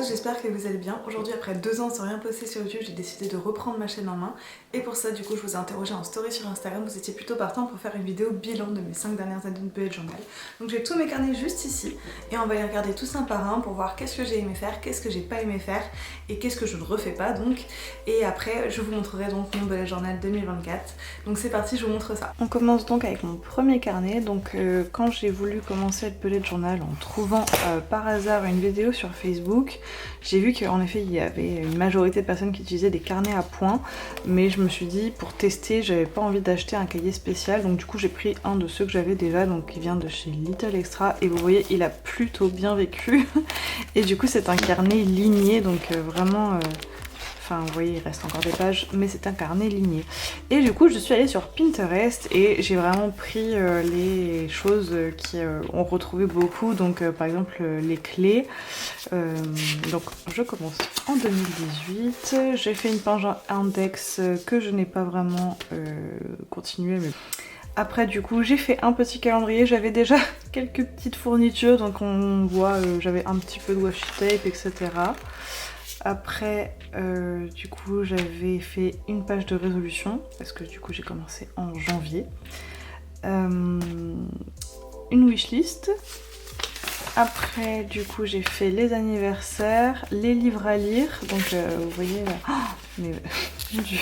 tous, j'espère que vous allez bien. Aujourd'hui, après 2 ans sans rien poster sur YouTube, j'ai décidé de reprendre ma chaîne en main. Et pour ça, du coup, je vous ai interrogé en story sur Instagram. Vous étiez plutôt partant pour faire une vidéo bilan de mes 5 dernières années de bullet journal. Donc j'ai tous mes carnets juste ici. Et on va les regarder tous un par un pour voir qu'est-ce que j'ai aimé faire, qu'est-ce que j'ai pas aimé faire et qu'est-ce que je ne refais pas donc. Et après, je vous montrerai donc mon bullet journal 2024. Donc c'est parti, je vous montre ça. On commence donc avec mon premier carnet. Donc quand j'ai voulu commencer le bullet journal en trouvant par hasard une vidéo sur Facebook, j'ai vu qu'en effet il y avait une majorité de personnes qui utilisaient des carnets à points, mais je me suis dit pour tester j'avais pas envie d'acheter un cahier spécial, donc du coup j'ai pris un de ceux que j'avais déjà, donc qui vient de chez Little Extra, et vous voyez il a plutôt bien vécu et du coup c'est un carnet ligné, donc vraiment enfin vous voyez il reste encore des pages, mais c'est un carnet ligné. Et du coup je suis allée sur Pinterest et j'ai vraiment pris les choses qui ont retrouvé beaucoup, donc par exemple les clés. Donc je commence en 2018, j'ai fait une page index que je n'ai pas vraiment continué, mais après du coup j'ai fait un petit calendrier, j'avais déjà quelques petites fournitures, donc on voit j'avais un petit peu de washi tape, etc. Après du coup j'avais fait une page de résolution parce que du coup j'ai commencé en janvier, une wishlist. Après du coup j'ai fait les anniversaires, les livres à lire, donc vous voyez oh, mais mon dieu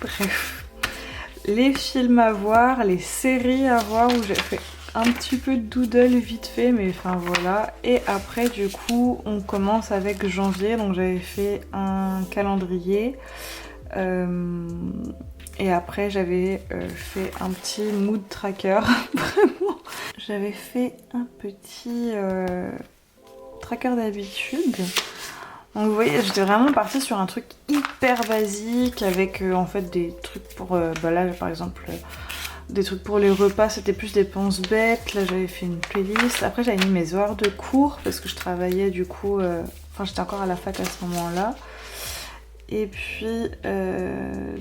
bref, les films à voir, les séries à voir, où j'ai fait un petit peu de doodle vite fait, mais enfin voilà. Et après du coup on commence avec janvier, donc j'avais fait un calendrier et après j'avais fait un petit mood tracker vraiment j'avais fait un petit tracker d'habitude. Donc vous voyez j'étais vraiment partie sur un truc hyper basique avec en fait des trucs pour bah là par exemple des trucs pour les repas, c'était plus des penses bêtes. Là j'avais fait une playlist. Après j'avais mis mes horaires de cours parce que je travaillais du coup, enfin j'étais encore à la fac à ce moment là. Et puis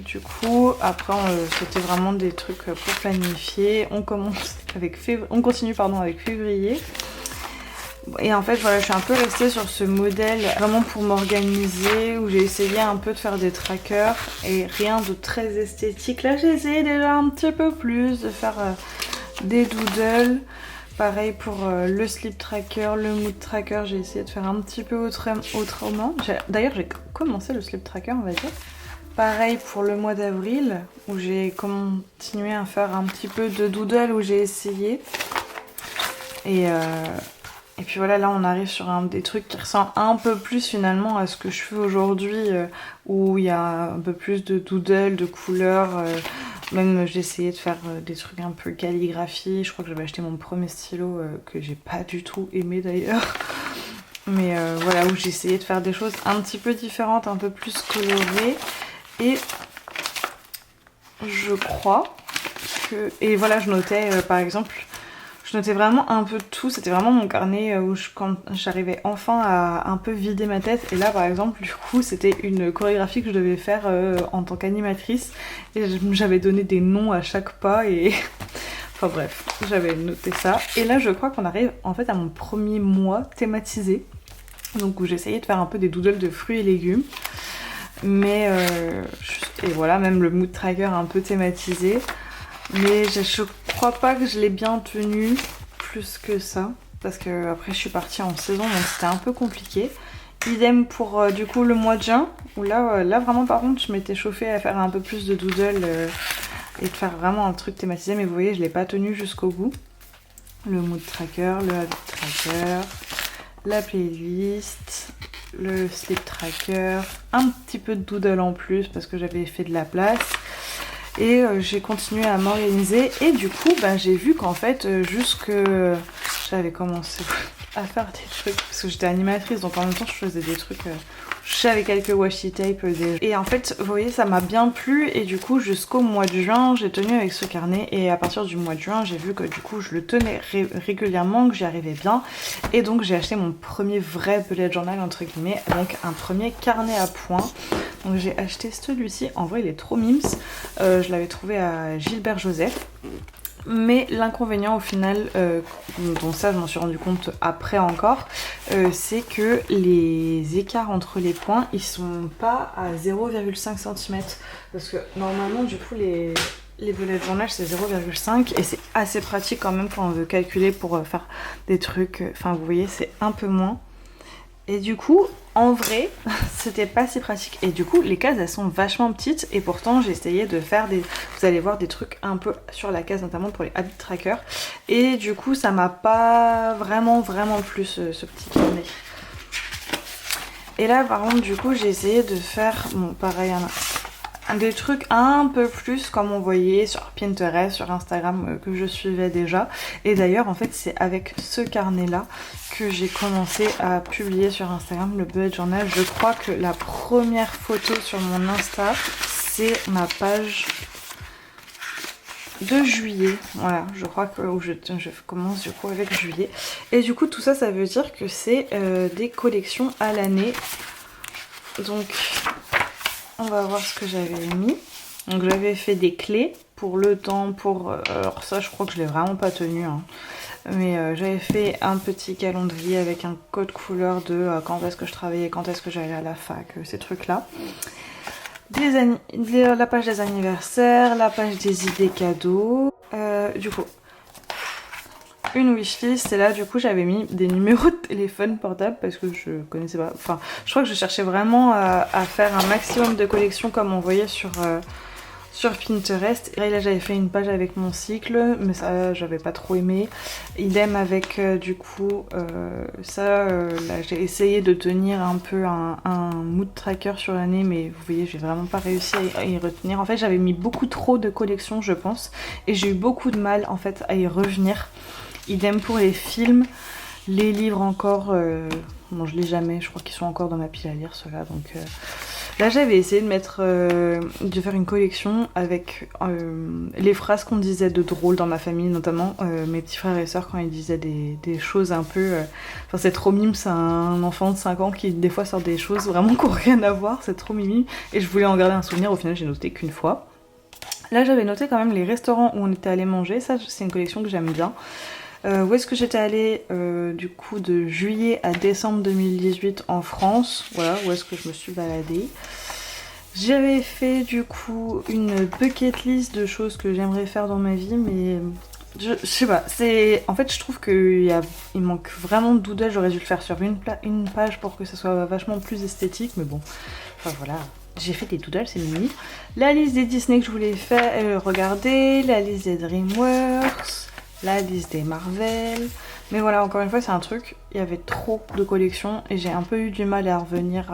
du coup après c'était vraiment des trucs pour planifier. On continue pardon avec février. Et en fait voilà, je suis un peu restée sur ce modèle vraiment pour m'organiser, où j'ai essayé un peu de faire des trackers et rien de très esthétique. Là j'ai essayé déjà un petit peu plus de faire des doodles. Pareil pour le sleep tracker, le mood tracker, j'ai essayé de faire un petit peu autrement. D'ailleurs j'ai commencé le sleep tracker on va dire. Pareil pour le mois d'avril où j'ai continué à faire un petit peu de doodle, où j'ai essayé. Et puis voilà, là on arrive sur des trucs qui ressemblent un peu plus finalement à ce que je fais aujourd'hui, où il y a un peu plus de doodle, de couleurs. Même j'ai essayé de faire des trucs un peu calligraphie. Je crois que j'avais acheté mon premier stylo que j'ai pas du tout aimé d'ailleurs. Mais voilà, où j'ai essayé de faire des choses un petit peu différentes, un peu plus colorées. Et je crois que... Et voilà, je notais par exemple... Je notais vraiment un peu de tout, c'était vraiment mon carnet où quand j'arrivais enfin à un peu vider ma tête. Et là par exemple du coup c'était une chorégraphie que je devais faire en tant qu'animatrice. Et j'avais donné des noms à chaque pas et... enfin bref, j'avais noté ça. Et là je crois qu'on arrive en fait à mon premier mois thématisé. Donc où j'essayais de faire un peu des doodles de fruits et légumes. Mais et voilà, même le mood tracker un peu thématisé. Mais je crois pas que je l'ai bien tenu plus que ça, parce que après je suis partie en saison donc c'était un peu compliqué. Idem pour du coup le mois de juin, où là vraiment par contre je m'étais chauffée à faire un peu plus de doodle et de faire vraiment un truc thématisé, mais vous voyez je l'ai pas tenu jusqu'au bout. Le mood tracker, le habit tracker, la playlist, le sleep tracker, un petit peu de doodle en plus parce que j'avais fait de la place. Et j'ai continué à m'organiser et du coup bah, j'ai vu qu'en fait j'avais commencé à faire des trucs parce que j'étais animatrice, donc en même temps je faisais des trucs, j'avais quelques washi tape déjà. Et en fait vous voyez ça m'a bien plu, et du coup jusqu'au mois de juin j'ai tenu avec ce carnet, et à partir du mois de juin j'ai vu que du coup je le tenais régulièrement, que j'y arrivais bien, et donc j'ai acheté mon premier vrai bullet journal entre guillemets, donc un premier carnet à points. Donc j'ai acheté celui-ci, en vrai il est trop mims, je l'avais trouvé à Gilbert Joseph. Mais l'inconvénient au final, dont ça je m'en suis rendu compte après encore, c'est que les écarts entre les points ils sont pas à 0,5 cm. Parce que normalement du coup les bullet journal c'est 0,5 et c'est assez pratique quand même quand on veut calculer pour faire des trucs. Enfin vous voyez c'est un peu moins. Et du coup, en vrai, c'était pas si pratique. Et du coup, les cases, elles sont vachement petites. Et pourtant, j'ai essayé de faire des... Vous allez voir des trucs un peu sur la case, notamment pour les habit trackers. Et du coup, ça m'a pas vraiment plu, ce petit carnet. Et là, par contre, du coup, j'ai essayé de faire... Bon, pareil, des trucs un peu plus comme on voyait sur Pinterest, sur Instagram que je suivais déjà. Et d'ailleurs en fait c'est avec ce carnet là que j'ai commencé à publier sur Instagram le bullet journal. Je crois que la première photo sur mon Insta c'est ma page de juillet, voilà, je crois que je commence du coup avec juillet. Et du coup tout ça ça veut dire que c'est des collections à l'année. Donc on va voir ce que j'avais mis. Donc j'avais fait des clés pour le temps, alors ça je crois que je l'ai vraiment pas tenu, hein. Mais j'avais fait un petit calendrier avec un code couleur de quand est-ce que je travaillais, quand est-ce que j'allais à la fac, ces trucs là. La page des anniversaires, la page des idées cadeaux. Du coup, une wishlist et là du coup j'avais mis des numéros de téléphone portable parce que je connaissais pas, enfin je crois que je cherchais vraiment à faire un maximum de collections comme on voyait sur Pinterest. Et là j'avais fait une page avec mon cycle mais ça j'avais pas trop aimé. Idem avec du coup là j'ai essayé de tenir un peu un mood tracker sur l'année mais vous voyez j'ai vraiment pas réussi à y retenir. En fait j'avais mis beaucoup trop de collections je pense et j'ai eu beaucoup de mal en fait à y revenir. Idem pour les films, les livres encore, bon je lis jamais, je crois qu'ils sont encore dans ma pile à lire ceux-là. Donc là j'avais essayé de faire une collection avec les phrases qu'on disait de drôle dans ma famille, notamment mes petits frères et sœurs quand ils disaient des choses un peu... Enfin c'est trop mime, c'est un enfant de 5 ans qui des fois sort des choses vraiment qui n'ont rien à voir, c'est trop mimi. Et je voulais en garder un souvenir, au final j'ai noté qu'une fois. Là j'avais noté quand même les restaurants où on était allé manger, ça c'est une collection que j'aime bien. Où est-ce que j'étais allée du coup de juillet à décembre 2018 en France, voilà, où est-ce que je me suis baladée. J'avais fait du coup une bucket list de choses que j'aimerais faire dans ma vie, mais je sais pas, en fait je trouve qu'il manque vraiment de doodle, j'aurais dû le faire sur une page pour que ça soit vachement plus esthétique, mais bon, enfin voilà. J'ai fait des doodles, c'est mimi. La liste des Disney que je voulais faire, regarder, la liste des DreamWorks, la liste des Marvel. Mais voilà, encore une fois, c'est un truc, il y avait trop de collections et j'ai un peu eu du mal à revenir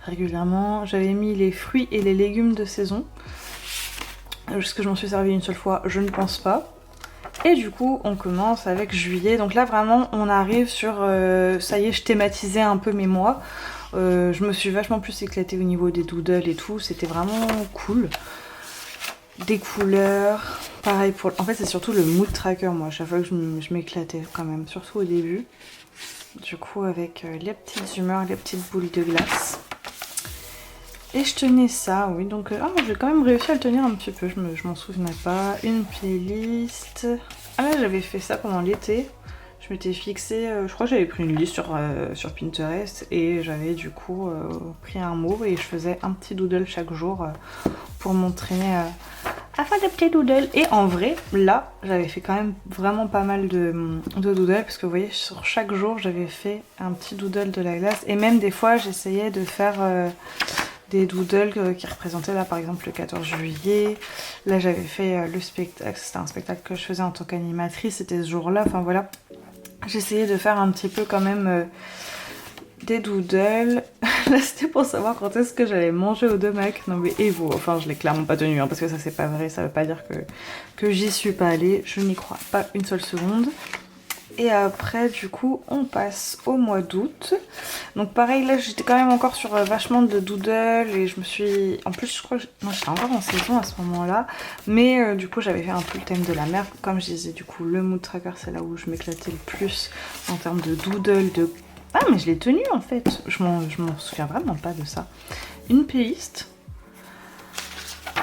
régulièrement. J'avais mis les fruits et les légumes de saison. Est-ce que je m'en suis servi une seule fois? Je ne pense pas. Et du coup, on commence avec juillet. Donc là, vraiment, on arrive sur... ça y est, je thématisais un peu mes mois. Je me suis vachement plus éclatée au niveau des doodles et tout. C'était vraiment cool. Des couleurs, pareil pour... En fait c'est surtout le mood tracker moi, à chaque fois que je m'éclatais quand même, surtout au début. Du coup avec les petites humeurs, les petites boules de glace. Et je tenais ça, oui, donc j'ai quand même réussi à le tenir un petit peu, je m'en souvenais pas. Une playlist... Ah là j'avais fait ça pendant l'été. Je m'étais fixé, je crois que j'avais pris une liste sur Pinterest et j'avais du coup pris un mot et je faisais un petit doodle chaque jour pour m'entraîner à faire des petits doodles. Et en vrai, là, j'avais fait quand même vraiment pas mal de doodles parce que vous voyez, sur chaque jour, j'avais fait un petit doodle de la glace et même des fois, j'essayais de faire... des doodles qui représentaient là par exemple le 14 juillet. Là j'avais fait le spectacle, c'était un spectacle que je faisais en tant qu'animatrice, c'était ce jour-là, enfin voilà. J'essayais de faire un petit peu quand même des doodles. Là c'était pour savoir quand est-ce que j'allais manger au Domac. Non mais et vous, enfin je l'ai clairement pas tenu hein, parce que ça c'est pas vrai, ça veut pas dire que j'y suis pas allée, je n'y crois pas une seule seconde. Et après du coup on passe au mois d'août. Donc pareil là j'étais quand même encore sur vachement de doodle et je me suis... En plus je crois que... Non j'étais encore en saison à ce moment là. Mais du coup j'avais fait un peu le thème de la mer. Comme je disais du coup le mood tracker c'est là où je m'éclatais le plus en termes de doodle, de... Ah mais je l'ai tenu en fait. Je m'en souviens vraiment pas de ça. Une playlist.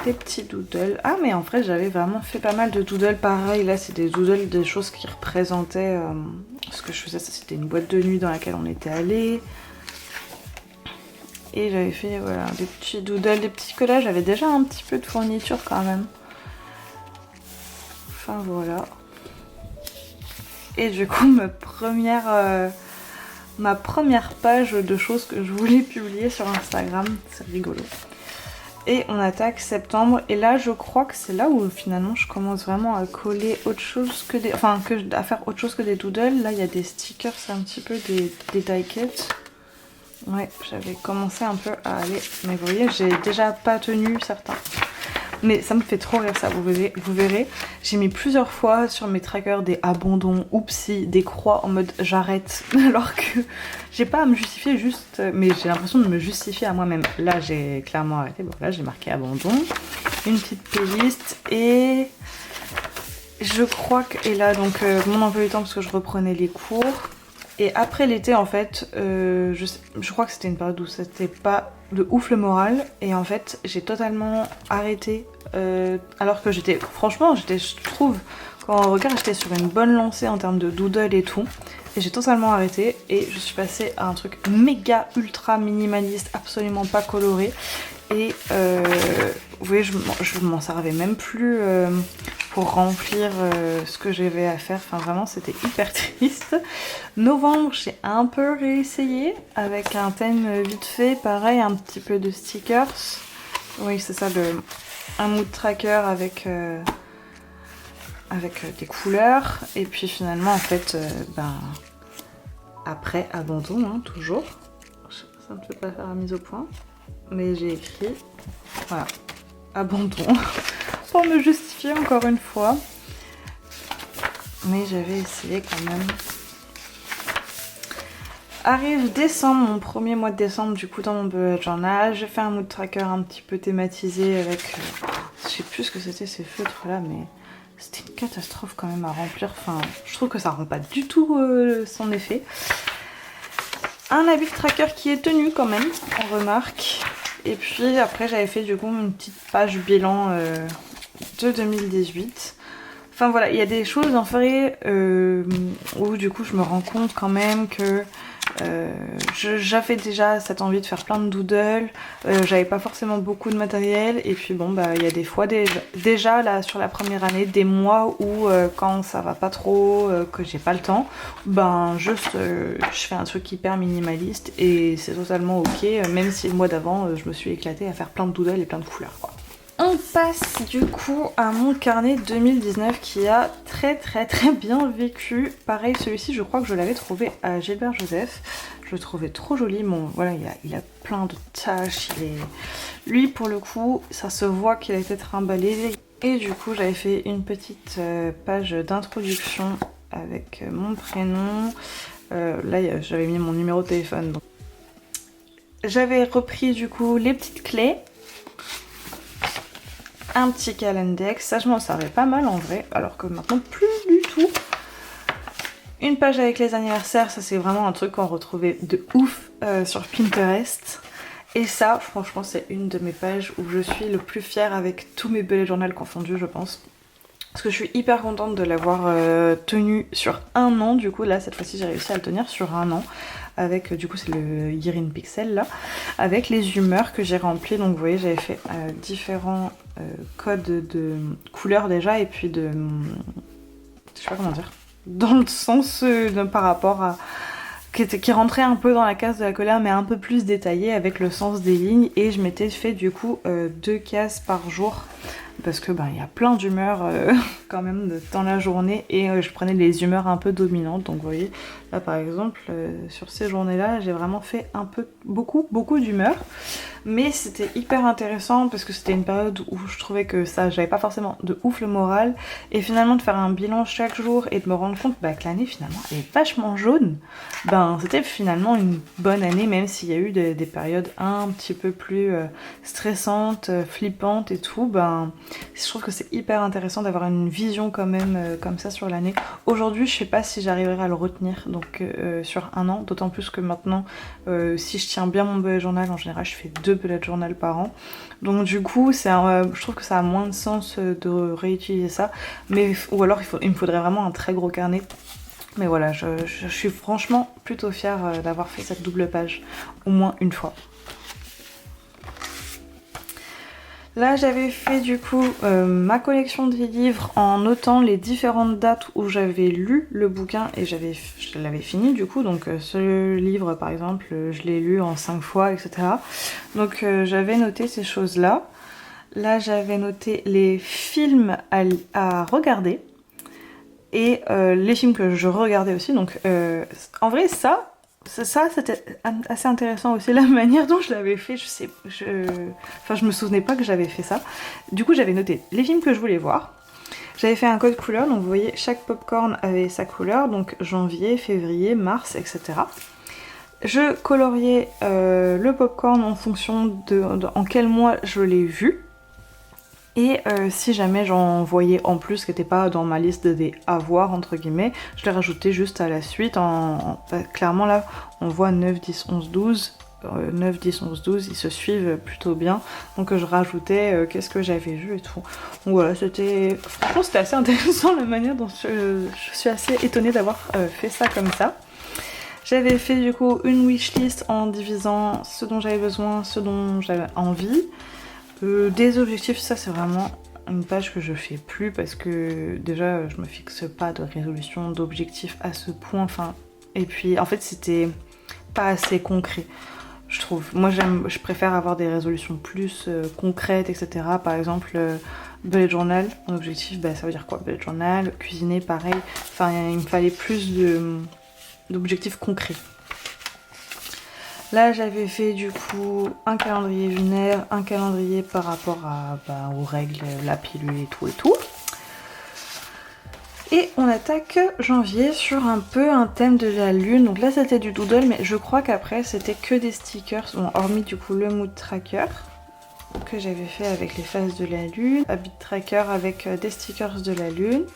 des petits doodles. Ah mais en vrai j'avais vraiment fait pas mal de doodles pareil. Là c'est des doodles, des choses qui représentaient ce que je faisais. Ça c'était une boîte de nuit dans laquelle on était allé. Et j'avais fait voilà, des petits doodles, des petits collages. J'avais déjà un petit peu de fourniture quand même. Enfin voilà. Et du coup ma première page de choses que je voulais publier sur Instagram. C'est rigolo. Et on attaque septembre. Et là je crois que c'est là où finalement je commence vraiment à coller autre chose que des... Enfin à faire autre chose que des doodles. Là il y a des stickers, c'est un petit peu des die cuts. Ouais, j'avais commencé un peu à aller... Mais vous voyez, j'ai déjà pas tenu certains. Mais ça me fait trop rire ça, vous verrez. J'ai mis plusieurs fois sur mes trackers des abandons, oupsie, des croix en mode j'arrête. Alors que j'ai pas à me justifier juste... Mais j'ai l'impression de me justifier à moi-même. Là, j'ai clairement arrêté. Bon, là, j'ai marqué abandon. Une petite playlist et... Je crois que... Et là, donc, mon emploi du temps parce que je reprenais les cours. Et après l'été en fait, je crois que c'était une période où c'était pas de ouf le moral. Et en fait j'ai totalement arrêté alors que j'étais, franchement je trouve, quand on regarde j'étais sur une bonne lancée en termes de doodle et tout. Et j'ai totalement arrêté et je suis passée à un truc méga ultra minimaliste, absolument pas coloré. Et vous voyez je m'en servais même plus pour remplir ce que j'avais à faire. Enfin vraiment c'était hyper triste. Novembre j'ai un peu réessayé avec un thème vite fait. Pareil un petit peu de stickers. Oui c'est ça, un mood tracker avec des couleurs. Et puis finalement en fait après abandon hein, toujours. Ça ne peut pas faire la mise au point. Mais j'ai écrit, voilà, abandon, pour me justifier encore une fois. Mais j'avais essayé quand même. Arrive décembre, mon premier mois de décembre, du coup dans mon bullet journal. J'ai fait un mood tracker un petit peu thématisé avec, je sais plus ce que c'était ces feutres là, mais c'était une catastrophe quand même à remplir. Enfin, je trouve que ça rend pas du tout son effet. Un habit tracker qui est tenu quand même, on remarque. Et puis après j'avais fait du coup une petite page bilan de 2018. Enfin voilà, il y a des choses en vrai où du coup je me rends compte quand même que j'avais déjà cette envie de faire plein de doodles, j'avais pas forcément beaucoup de matériel et puis bon bah il y a des fois déjà là sur la première année des mois où quand ça va pas trop, que j'ai pas le temps, ben juste je fais un truc hyper minimaliste et c'est totalement ok, même si le mois d'avant je me suis éclatée à faire plein de doodles et plein de couleurs quoi. On passe du coup à mon carnet 2019 qui a très bien vécu. Pareil, celui-ci je crois que je l'avais trouvé à Gilbert Joseph. Je le trouvais trop joli. Bon voilà, il a plein de taches. Lui pour le coup, ça se voit qu'il a été trimballé. Et du coup j'avais fait une petite page d'introduction avec mon prénom. Là j'avais mis mon numéro de téléphone. Donc... J'avais repris du coup les petites clés. Un petit calendex, ça je m'en servais pas mal en vrai, alors que maintenant plus du tout. Une page avec les anniversaires, ça c'est vraiment un truc qu'on retrouvait de ouf sur Pinterest. Et ça, franchement, c'est une de mes pages où je suis le plus fière avec tous mes bullet journal confondus, je pense. Parce que je suis hyper contente de l'avoir tenu sur un an, du coup là cette fois-ci j'ai réussi à le tenir sur un an. Avec, du coup c'est le Year in Pixel là, avec les humeurs que j'ai remplies. Donc vous voyez j'avais fait différents codes de couleurs déjà et puis de... je sais pas comment dire. Dans le sens par rapport à... qui rentrait un peu dans la case de la colère mais un peu plus détaillée avec le sens des lignes. Et je m'étais fait du coup 2 cases par jour. Parce que il y a plein d'humeurs quand même dans la journée et je prenais les humeurs un peu dominantes. Donc vous voyez là par exemple sur ces journées là j'ai vraiment fait un peu beaucoup d'humeurs. Mais c'était hyper intéressant parce que c'était une période où je trouvais que ça j'avais pas forcément de ouf le moral. Et finalement de faire un bilan chaque jour et de me rendre compte que l'année finalement elle est vachement jaune. C'était finalement une bonne année même s'il y a eu des périodes un petit peu plus stressantes, flippantes et tout. Je trouve que c'est hyper intéressant d'avoir une vision quand même comme ça sur l'année. Aujourd'hui, je sais pas si j'arriverai à le retenir donc sur un an, d'autant plus que maintenant, si je tiens bien mon bullet journal, en général je fais 2 bullet journal par an. Donc du coup, je trouve que ça a moins de sens de réutiliser ça. Mais, ou alors il me faudrait vraiment un très gros carnet. Mais voilà, je suis franchement plutôt fière d'avoir fait cette double page au moins une fois. Là j'avais fait du coup ma collection des livres en notant les différentes dates où j'avais lu le bouquin et je l'avais fini du coup. Donc ce livre par exemple je l'ai lu en 5 fois etc. Donc j'avais noté ces choses là. Là j'avais noté les films à regarder et les films que je regardais aussi. Donc en vrai ça c'était assez intéressant aussi la manière dont je l'avais fait. Je me souvenais pas que j'avais fait ça. Du coup j'avais noté les films que je voulais voir. J'avais fait un code couleur, donc vous voyez chaque popcorn avait sa couleur, donc janvier, février, mars, etc. Je coloriais le popcorn en fonction de en quel mois je l'ai vu. Et si jamais j'en voyais en plus qui n'était pas dans ma liste des à voir entre guillemets, je les rajoutais juste à la suite. Clairement là on voit 9, 10, 11, 12. 9, 10, 11, 12, ils se suivent plutôt bien. Donc je rajoutais qu'est-ce que j'avais vu et tout. Donc voilà, franchement c'était assez intéressant la manière dont je suis assez étonnée d'avoir fait ça comme ça. J'avais fait du coup une wishlist en divisant ce dont j'avais besoin, ce dont j'avais envie. Des objectifs, ça c'est vraiment une page que je fais plus parce que déjà je me fixe pas de résolution d'objectifs à ce point. Et puis en fait c'était pas assez concret, je trouve. Moi je préfère avoir des résolutions plus concrètes, etc. Par exemple bullet journal, mon objectif ça veut dire quoi? Bullet journal, cuisiner pareil. Enfin il me fallait plus d'objectifs concrets. Là j'avais fait du coup un calendrier lunaire, un calendrier par rapport aux règles, la pilule et tout. Et on attaque janvier sur un peu un thème de la lune. Donc là c'était du doodle mais je crois qu'après c'était que des stickers, bon, hormis du coup le mood tracker que j'avais fait avec les phases de la lune, habit tracker avec des stickers de la lune.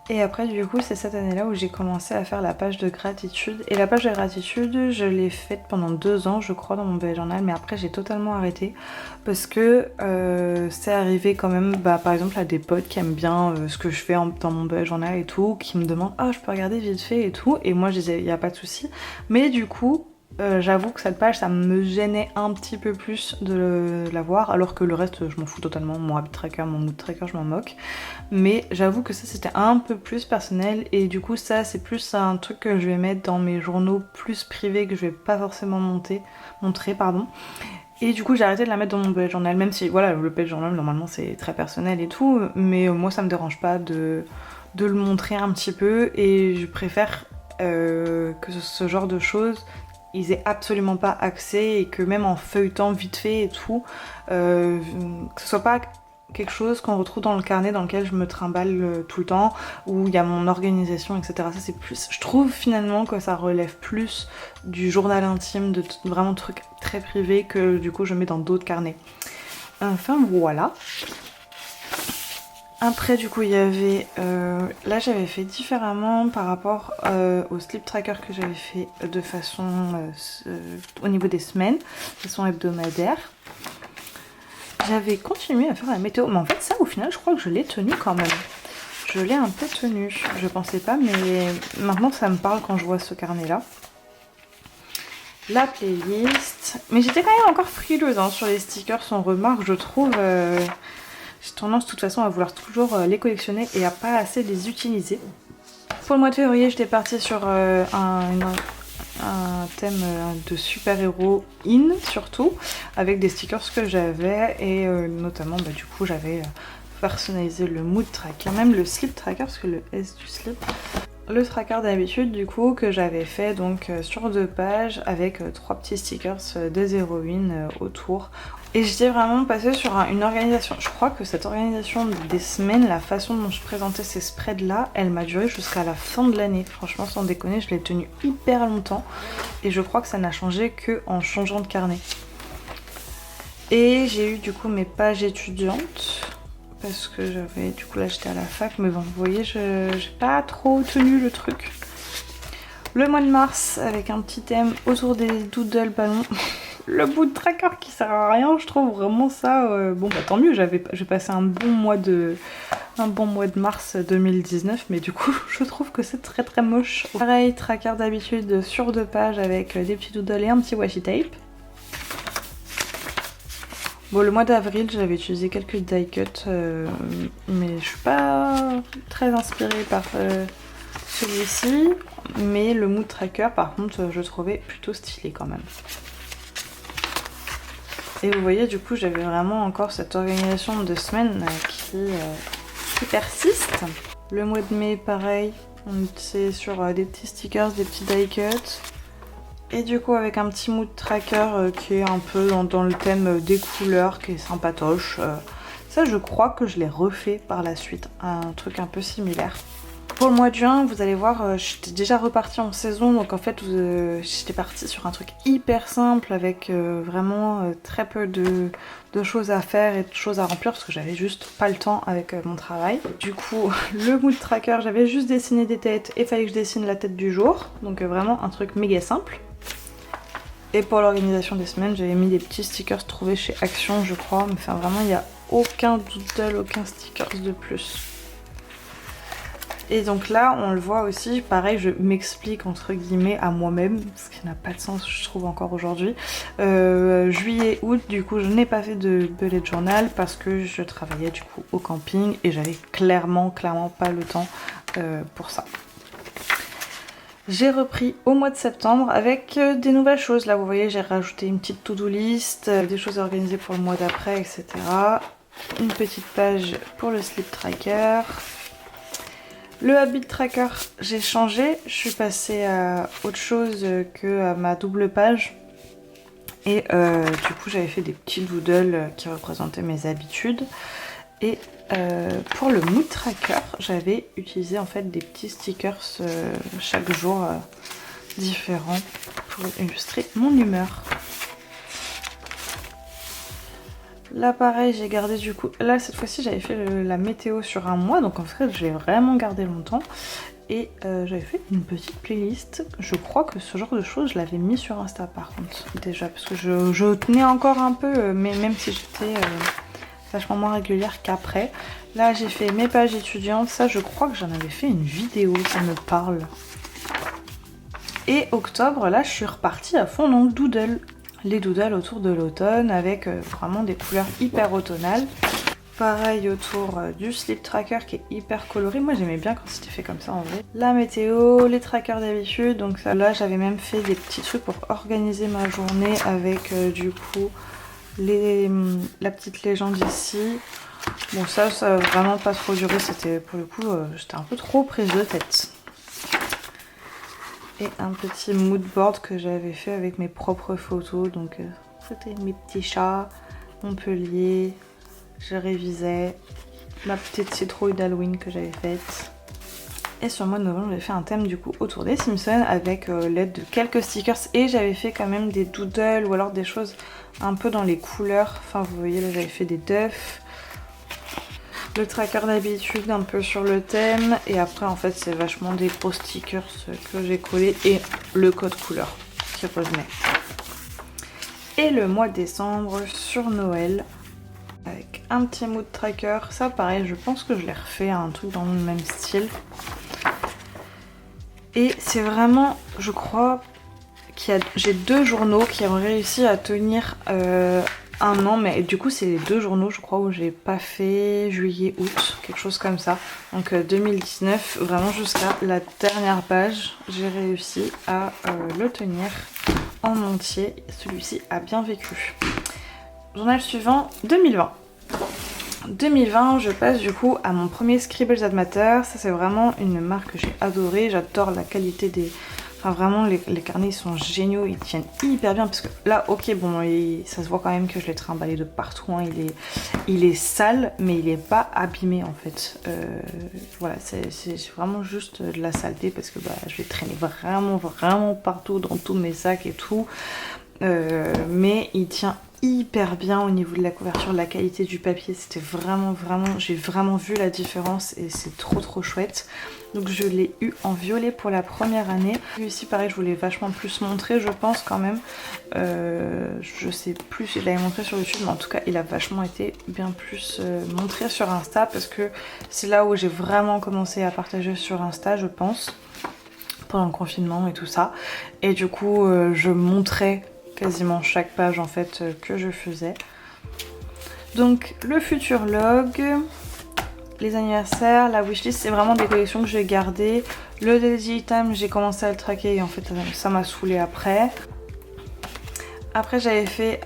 Et après du coup c'est cette année là où j'ai commencé à faire la page de gratitude. Et la page de gratitude je l'ai faite pendant 2 ans je crois dans mon bullet journal. Mais après j'ai totalement arrêté parce que c'est arrivé quand même par exemple à des potes qui aiment bien ce que je fais dans mon bullet journal et tout, qui me demandent ah je peux regarder vite fait et tout. Et moi je disais y a pas de souci. Mais du coup j'avoue que cette page ça me gênait un petit peu plus de la voir, alors que le reste je m'en fous totalement, mon habit tracker, mon mood tracker je m'en moque. Mais j'avoue que ça c'était un peu plus personnel et du coup ça c'est plus un truc que je vais mettre dans mes journaux plus privés que je vais pas forcément montrer. Et du coup j'ai arrêté de la mettre dans mon bullet journal, même si voilà le bullet journal normalement c'est très personnel et tout, mais moi ça me dérange pas de le montrer un petit peu et je préfère que ce genre de choses ils aient absolument pas accès et que même en feuilletant vite fait et tout, que ce soit pas quelque chose qu'on retrouve dans le carnet dans lequel je me trimballe tout le temps, où il y a mon organisation, etc. Ça c'est plus, je trouve finalement que ça relève plus du journal intime, de vraiment trucs très privés que du coup je mets dans d'autres carnets. Enfin voilà. Après du coup il y avait, là j'avais fait différemment par rapport au sleep tracker que j'avais fait de façon, au niveau des semaines, de façon hebdomadaire. J'avais continué à faire la météo, mais en fait ça au final je crois que je l'ai tenu quand même. Je l'ai un peu tenu, je pensais pas mais maintenant ça me parle quand je vois ce carnet là. La playlist, mais j'étais quand même encore frileuse sur les stickers, on remarque je trouve... J'ai tendance de toute façon à vouloir toujours les collectionner et à pas assez les utiliser. Pour le mois de février, j'étais partie sur un thème de super-héros surtout, avec des stickers que j'avais et notamment du coup j'avais personnalisé le mood tracker, même le sleep tracker parce que le S du sleep. Le tracker d'habitude du coup que j'avais fait donc sur 2 pages avec 3 petits stickers des héroïnes autour. Et j'étais vraiment passée sur une organisation. Je crois que cette organisation des semaines, la façon dont je présentais ces spreads là, elle m'a duré jusqu'à la fin de l'année. Franchement sans déconner, je l'ai tenue hyper longtemps. Et je crois que ça n'a changé que en changeant de carnet. Et j'ai eu du coup mes pages étudiantes parce que j'avais du coup l'acheté à la fac, mais bon, vous voyez, j'ai pas trop tenu le truc. Le mois de mars avec un petit thème autour des doodle ballons. Le bout de tracker qui sert à rien, je trouve vraiment ça. Bon bah tant mieux, j'ai passé un bon mois de mars 2019, mais du coup je trouve que c'est très très moche. Pareil, tracker d'habitude sur 2 pages avec des petits doodles et un petit washi tape. Bon, le mois d'avril, j'avais utilisé quelques die cuts, mais je suis pas très inspirée par celui-ci. Mais le mood tracker, par contre, je trouvais plutôt stylé quand même. Et vous voyez, du coup, j'avais vraiment encore cette organisation de semaine qui persiste. Le mois de mai, pareil, c'est sur des petits stickers, des petits die cuts. Et du coup avec un petit mood tracker qui est un peu dans le thème des couleurs, qui est sympatoche. Ça je crois que je l'ai refait par la suite, un truc un peu similaire. Pour le mois de juin, vous allez voir, j'étais déjà repartie en saison, donc en fait j'étais partie sur un truc hyper simple avec vraiment très peu de choses à faire et de choses à remplir parce que j'avais juste pas le temps avec mon travail. Du coup, le mood tracker, j'avais juste dessiné des têtes et fallait que je dessine la tête du jour, donc vraiment un truc méga simple. Et pour l'organisation des semaines, j'avais mis des petits stickers trouvés chez Action, je crois. Mais enfin, vraiment, il n'y a aucun doodle, aucun stickers de plus. Et donc là, on le voit aussi, pareil, je m'explique entre guillemets à moi-même, ce qui n'a pas de sens, je trouve, encore aujourd'hui. Juillet, août, du coup, je n'ai pas fait de bullet journal parce que je travaillais du coup au camping et j'avais clairement pas le temps pour ça. J'ai repris au mois de septembre avec des nouvelles choses. Là vous voyez j'ai rajouté une petite to-do list, des choses organisées pour le mois d'après, etc. Une petite page pour le sleep tracker. Le habit tracker, j'ai changé. Je suis passée à autre chose que à ma double page. Et du coup j'avais fait des petits doodles qui représentaient mes habitudes. Et pour le mood tracker, j'avais utilisé en fait des petits stickers chaque jour différents pour illustrer mon humeur. Là pareil, j'ai gardé du coup, là cette fois-ci j'avais fait la météo sur un mois, donc en fait j'ai vraiment gardé longtemps. Et j'avais fait une petite playlist, je crois que ce genre de choses je l'avais mis sur Insta par contre déjà, parce que je tenais encore un peu, mais même si j'étais vachement moins régulière qu'après. Là j'ai fait mes pages étudiantes, ça je crois que j'en avais fait une vidéo, ça me parle. Et octobre, là je suis repartie à fond dans le doodle. Les doodles autour de l'automne avec vraiment des couleurs hyper automnales. Pareil autour du sleep tracker qui est hyper coloré. Moi j'aimais bien quand c'était fait comme ça en vrai. La météo, les trackers d'habitude. Donc ça, là j'avais même fait des petits trucs pour organiser ma journée avec du coup la petite légende ici. Bon ça a vraiment pas trop duré. C'était pour le coup j'étais un peu trop prise de tête. Et un petit mood board que j'avais fait avec mes propres photos. Donc c'était mes petits chats, Montpellier. Je révisais ma petite citrouille d'Halloween que j'avais faite. Et sur le mois de novembre, j'avais fait un thème du coup autour des Simpsons avec l'aide de quelques stickers. Et j'avais fait quand même des doodles ou alors des choses un peu dans les couleurs. Enfin vous voyez là j'avais fait des duffs. Le tracker d'habitude un peu sur le thème. Et après en fait c'est vachement des gros stickers que j'ai collés et le code couleur qui revenait. Et le mois de décembre sur Noël. Avec un petit mood tracker, ça pareil je pense que je l'ai refait un truc dans le même style. Et c'est vraiment, je crois, j'ai 2 journaux qui ont réussi à tenir un an, mais du coup c'est les 2 journaux je crois où j'ai pas fait juillet, août, quelque chose comme ça. Donc 2019, vraiment jusqu'à la dernière page, j'ai réussi à le tenir en entier. Celui-ci a bien vécu. Journal suivant, 2020. 2020, je passe du coup à mon premier Scribbles That Matter. Ça c'est vraiment une marque que j'ai adorée. J'adore la qualité des... Enfin vraiment les carnets ils sont géniaux, ils tiennent hyper bien. Parce que là ok bon ça se voit quand même que je l'ai trimballé de partout. Hein. Il est sale mais il est pas abîmé en fait. Voilà c'est vraiment juste de la saleté parce que je vais traîner vraiment partout dans tous mes sacs et tout. Mais il tient hyper bien au niveau de la couverture, de la qualité du papier, c'était vraiment, j'ai vraiment vu la différence et c'est trop chouette. Donc je l'ai eu en violet pour la première année. Ici pareil, je voulais vachement plus montrer, je pense quand même. Je sais plus si je l'avais montré sur YouTube, mais en tout cas il a vachement été bien plus montré sur Insta, parce que c'est là où j'ai vraiment commencé à partager sur Insta, je pense, pendant le confinement et tout ça. Et du coup je montrais quasiment chaque page en fait que je faisais. Donc le futur log, les anniversaires, la wishlist, c'est vraiment des collections que j'ai gardées. Le Daily Time, j'ai commencé à le traquer et en fait ça m'a saoulé après. Après j'avais fait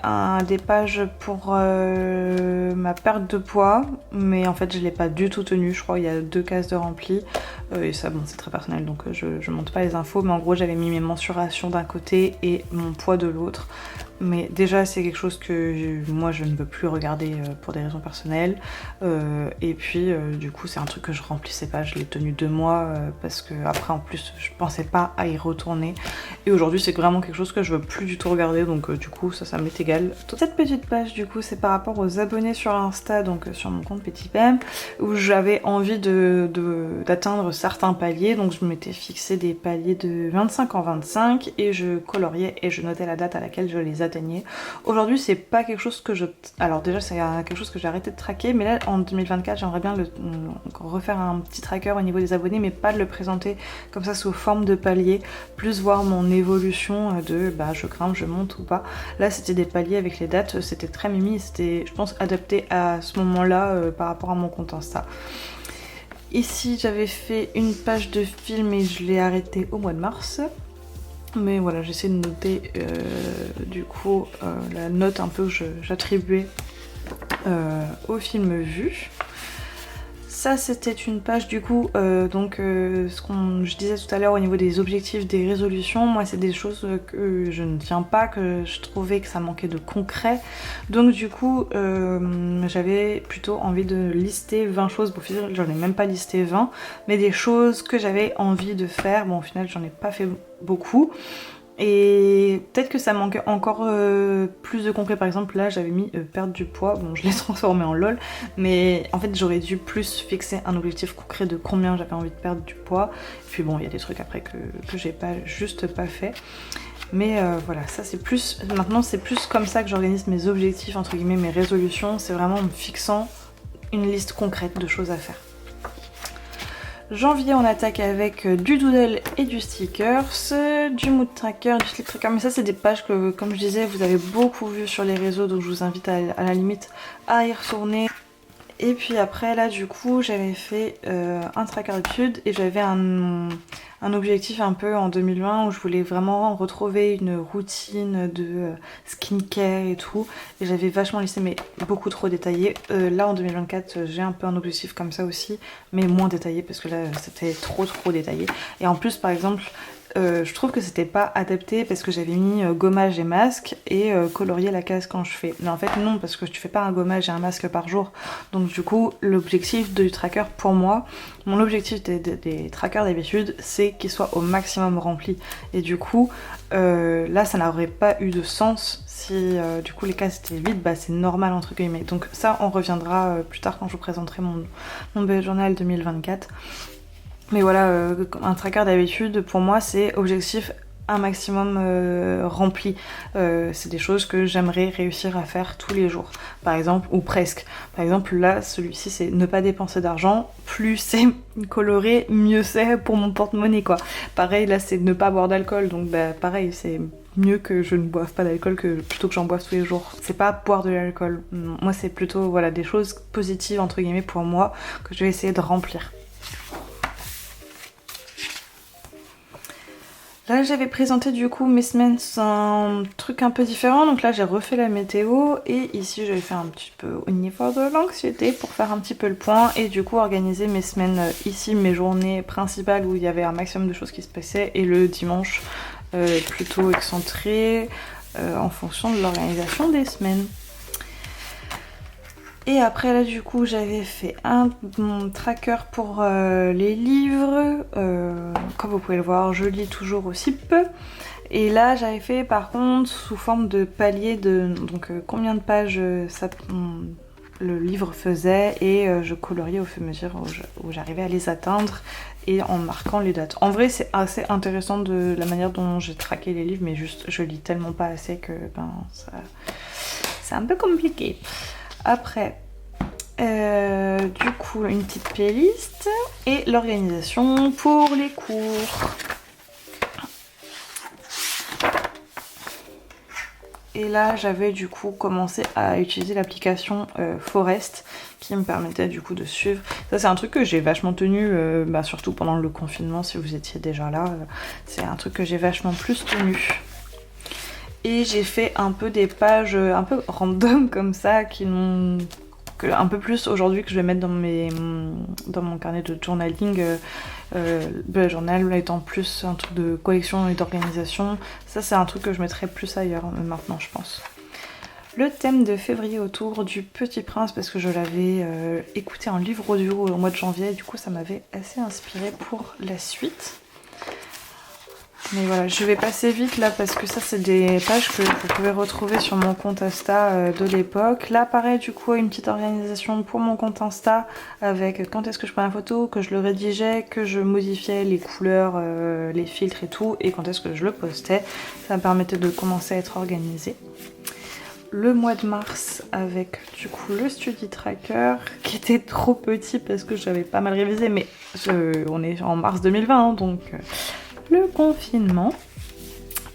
des pages pour ma perte de poids, mais en fait je l'ai pas du tout tenu, je crois il y a 2 cases de rempli. Et ça bon c'est très personnel donc je monte pas les infos, mais en gros j'avais mis mes mensurations d'un côté et mon poids de l'autre. Mais déjà c'est quelque chose que moi je ne veux plus regarder pour des raisons personnelles. Et puis du coup c'est un truc que je remplissais pas, je l'ai tenu 2 mois parce que après en plus je pensais pas à y retourner. Et aujourd'hui c'est vraiment quelque chose que je veux plus du tout regarder, donc du coup ça m'est égal. Cette petite page du coup c'est par rapport aux abonnés sur Insta, donc sur mon compte Petit Pem, où j'avais envie d'atteindre certains paliers, donc je m'étais fixé des paliers de 25 en 25 et je coloriais et je notais la date à laquelle je les atteignais. Aujourd'hui c'est pas quelque chose que alors déjà c'est quelque chose que j'ai arrêté de traquer, mais là en 2024 j'aimerais bien refaire un petit tracker au niveau des abonnés, mais pas de le présenter comme ça sous forme de palier, plus voir mon évolution de je grimpe, je monte ou pas. Là c'était des paliers avec les dates, c'était très mimi, c'était je pense adapté à ce moment là par rapport à mon compte Insta. Ici j'avais fait une page de film et je l'ai arrêté au mois de mars. Mais voilà, j'essaie de noter du coup la note un peu que j'attribuais au film vu. Ça c'était une page du coup, ce que je disais tout à l'heure au niveau des objectifs, des résolutions, moi c'est des choses que je ne tiens pas, que je trouvais que ça manquait de concret. Donc du coup j'avais plutôt envie de lister 20 choses, bon au final j'en ai même pas listé 20, mais des choses que j'avais envie de faire. Bon au final j'en ai pas fait beaucoup. Et peut-être que ça manquait encore plus de concret. Par exemple là j'avais mis perdre du poids, bon je l'ai transformé en lol, mais en fait j'aurais dû plus fixer un objectif concret de combien j'avais envie de perdre du poids. Et puis bon il y a des trucs après que j'ai juste pas fait. Mais voilà, ça c'est plus, maintenant c'est plus comme ça que j'organise mes objectifs, entre guillemets mes résolutions, c'est vraiment en me fixant une liste concrète de choses à faire. Janvier on attaque avec du doodle et du stickers, du mood tracker, du slip tracker, mais ça c'est des pages que comme je disais vous avez beaucoup vu sur les réseaux, donc je vous invite à la limite à y retourner. Et puis après là du coup j'avais fait un tracker d'études et j'avais un objectif un peu en 2020 où je voulais vraiment retrouver une routine de skincare et tout, et j'avais vachement listé mais beaucoup trop détaillé. Là en 2024 j'ai un peu un objectif comme ça aussi, mais moins détaillé parce que là c'était trop détaillé. Et en plus par exemple je trouve que c'était pas adapté parce que j'avais mis gommage et masque et colorier la case quand je fais. Mais en fait non, parce que tu fais pas un gommage et un masque par jour. Donc du coup l'objectif du tracker pour moi, mon objectif des trackers d'habitude c'est qu'ils soient au maximum remplis. Et du coup là ça n'aurait pas eu de sens si du coup les cases étaient vides, c'est normal entre guillemets. Donc ça on reviendra plus tard quand je vous présenterai mon bullet journal 2024. Mais voilà, un tracker d'habitude pour moi c'est objectif un maximum rempli. C'est des choses que j'aimerais réussir à faire tous les jours, par exemple, ou presque. Par exemple là celui-ci c'est ne pas dépenser d'argent, plus c'est coloré mieux c'est pour mon porte-monnaie quoi. Pareil là c'est ne pas boire d'alcool, donc pareil c'est mieux que je ne boive pas d'alcool plutôt que j'en boive tous les jours. C'est pas boire de l'alcool, moi c'est plutôt voilà des choses positives entre guillemets pour moi que je vais essayer de remplir. Là j'avais présenté du coup mes semaines sans un truc un peu différent, donc là j'ai refait la météo et ici j'avais fait un petit peu au niveau de l'anxiété pour faire un petit peu le point et du coup organiser mes semaines ici, mes journées principales où il y avait un maximum de choses qui se passaient et le dimanche plutôt excentré en fonction de l'organisation des semaines. Et après là du coup j'avais fait mon tracker pour les livres, comme vous pouvez le voir je lis toujours aussi peu Et là j'avais fait par contre sous forme de palier de donc combien de pages le livre faisait et je coloriais au fur et à mesure où j'arrivais à les atteindre et en marquant les dates. En vrai c'est assez intéressant de la manière dont j'ai traqué les livres, mais juste je lis tellement pas assez que c'est un peu compliqué. Après du coup une petite playlist et l'organisation pour les cours. Et là j'avais du coup commencé à utiliser l'application Forest qui me permettait du coup de suivre. Ça c'est un truc que j'ai vachement tenu, surtout pendant le confinement si vous étiez déjà là. C'est un truc que j'ai vachement plus tenu. Et j'ai fait un peu des pages un peu random comme ça qui n'ont un peu plus aujourd'hui que je vais mettre dans mon carnet de journaling. Bullet journal étant plus un truc de collection et d'organisation. Ça c'est un truc que je mettrais plus ailleurs maintenant je pense. Le thème de février autour du Petit Prince parce que je l'avais écouté en livre audio au mois de janvier et du coup ça m'avait assez inspiré pour la suite. Mais voilà, je vais passer vite là parce que ça c'est des pages que vous pouvez retrouver sur mon compte Insta de l'époque. Là pareil du coup une petite organisation pour mon compte Insta avec quand est-ce que je prends la photo, que je le rédigeais, que je modifiais les couleurs, les filtres et tout, et quand est-ce que je le postais. Ça me permettait de commencer à être organisée. Le mois de mars avec du coup le study tracker qui était trop petit parce que j'avais pas mal révisé, mais on est en mars 2020 hein, donc le confinement.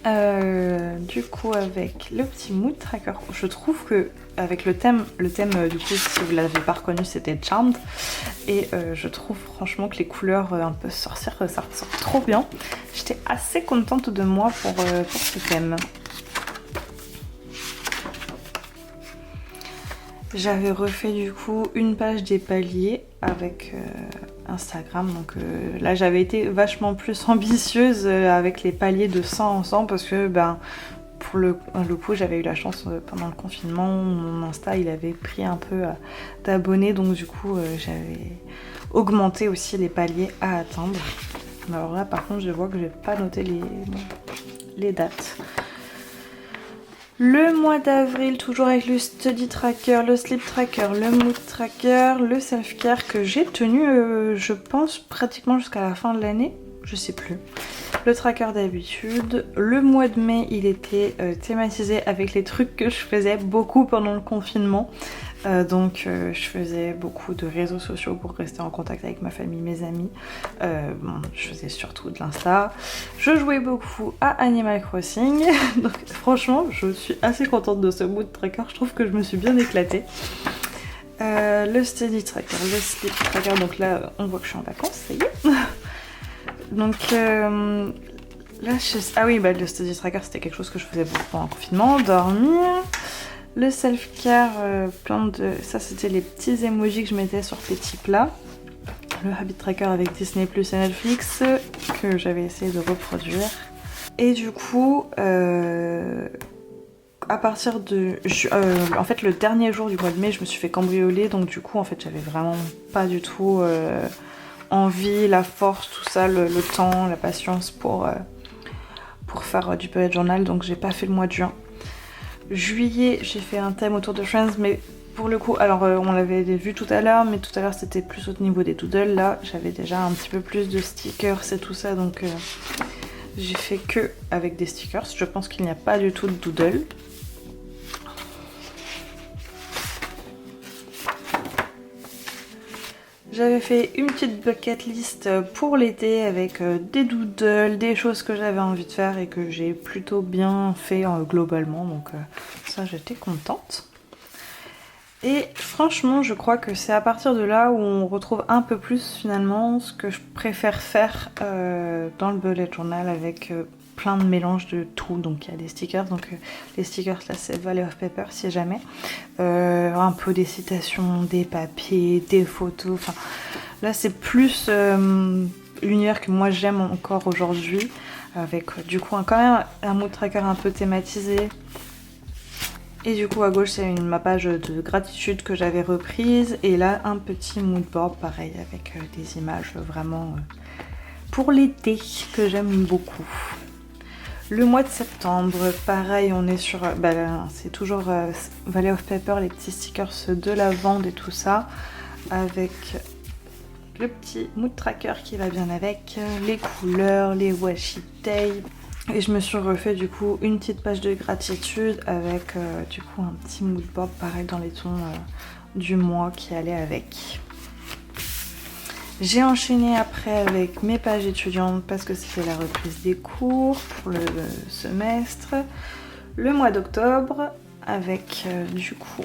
Du coup avec le petit mood tracker, je trouve que avec le thème du coup si vous l'avez pas reconnu c'était Charmed et je trouve franchement que les couleurs un peu sorcières ça ressort trop bien. J'étais assez contente de moi pour ce thème. J'avais refait du coup une page des paliers avec Instagram, donc là j'avais été vachement plus ambitieuse avec les paliers de 100 en 100 parce que pour le coup j'avais eu la chance pendant le confinement, mon Insta il avait pris un peu d'abonnés donc du coup j'avais augmenté aussi les paliers à atteindre. Alors là par contre je vois que j'ai pas noté les dates. Le mois d'avril, toujours avec le study tracker, le sleep tracker, le mood tracker, le self-care que j'ai tenu, je pense, pratiquement jusqu'à la fin de l'année. Je sais plus. Le tracker d'habitude. Le mois de mai, il était thématisé avec les trucs que je faisais beaucoup pendant le confinement. Donc je faisais beaucoup de réseaux sociaux pour rester en contact avec ma famille, mes amis. Je faisais surtout de l'Insta. Je jouais beaucoup à Animal Crossing. Donc franchement, je suis assez contente de ce mood tracker. Je trouve que je me suis bien éclatée. Le study tracker, le sleep tracker. Donc là, on voit que je suis en vacances, ça y est. Donc là, ah oui, le study tracker, c'était quelque chose que je faisais beaucoup pendant le confinement. Dormir. Le self-care, ça c'était les petits emojis que je mettais sur petits plats. Le habit tracker avec Disney Plus et Netflix que j'avais essayé de reproduire. Et du coup, à partir de... en fait le dernier jour du mois de mai, je me suis fait cambrioler. Donc du coup, en fait, j'avais vraiment pas du tout envie, la force, tout ça, le temps, la patience pour faire du bullet journal. Donc j'ai pas fait le mois de juin. Juillet, j'ai fait un thème autour de Friends, mais pour le coup, alors on l'avait vu tout à l'heure, mais tout à l'heure c'était plus au niveau des doodles. Là, j'avais déjà un petit peu plus de stickers et tout ça, donc j'ai fait que avec des stickers. Je pense qu'il n'y a pas du tout de doodle. J'avais fait une petite bucket list pour l'été avec des doodles, des choses que j'avais envie de faire et que j'ai plutôt bien fait globalement, donc ça j'étais contente. Et franchement je crois que c'est à partir de là où on retrouve un peu plus finalement ce que je préfère faire dans le bullet journal avec plein de mélanges de tout. Donc il y a des stickers, donc les stickers là c'est Valley of Paper si jamais, un peu des citations, des papiers, des photos, enfin là c'est plus l'univers que moi j'aime encore aujourd'hui, avec du coup quand même un mood tracker un peu thématisé. Et du coup à gauche c'est ma page de gratitude que j'avais reprise, et là un petit mood board pareil avec des images vraiment pour l'été que j'aime beaucoup. Le mois de septembre, pareil, on est sur... c'est toujours Valley of Paper, les petits stickers de lavande et tout ça, avec le petit mood tracker qui va bien avec, les couleurs, les washi tape. Et je me suis refait du coup une petite page de gratitude avec du coup un petit mood board pareil dans les tons du mois qui allait avec. J'ai enchaîné après avec mes pages étudiantes parce que c'était la reprise des cours pour le semestre. Le mois d'octobre avec du coup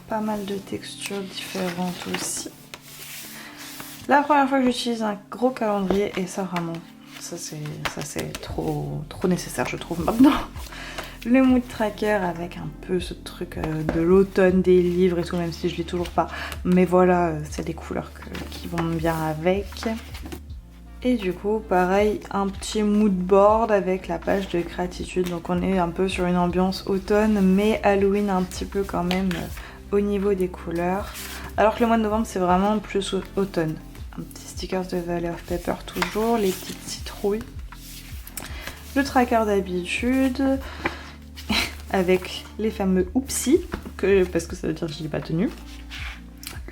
pas mal de textures différentes aussi. La première fois que j'utilise un gros calendrier et ça vraiment, ça c'est trop nécessaire je trouve maintenant. Le mood tracker avec un peu ce truc de l'automne des livres et tout, même si je lis toujours pas. Mais voilà, c'est des couleurs qui vont bien avec. Et du coup, pareil, un petit mood board avec la page de gratitude. Donc on est un peu sur une ambiance automne, mais Halloween un petit peu quand même au niveau des couleurs. Alors que le mois de novembre, c'est vraiment plus automne. Un petit stickers de Valley of Paper toujours, les petites citrouilles. Le tracker d'habitude. Avec les fameux oupsies, parce que ça veut dire que je l'ai pas tenu.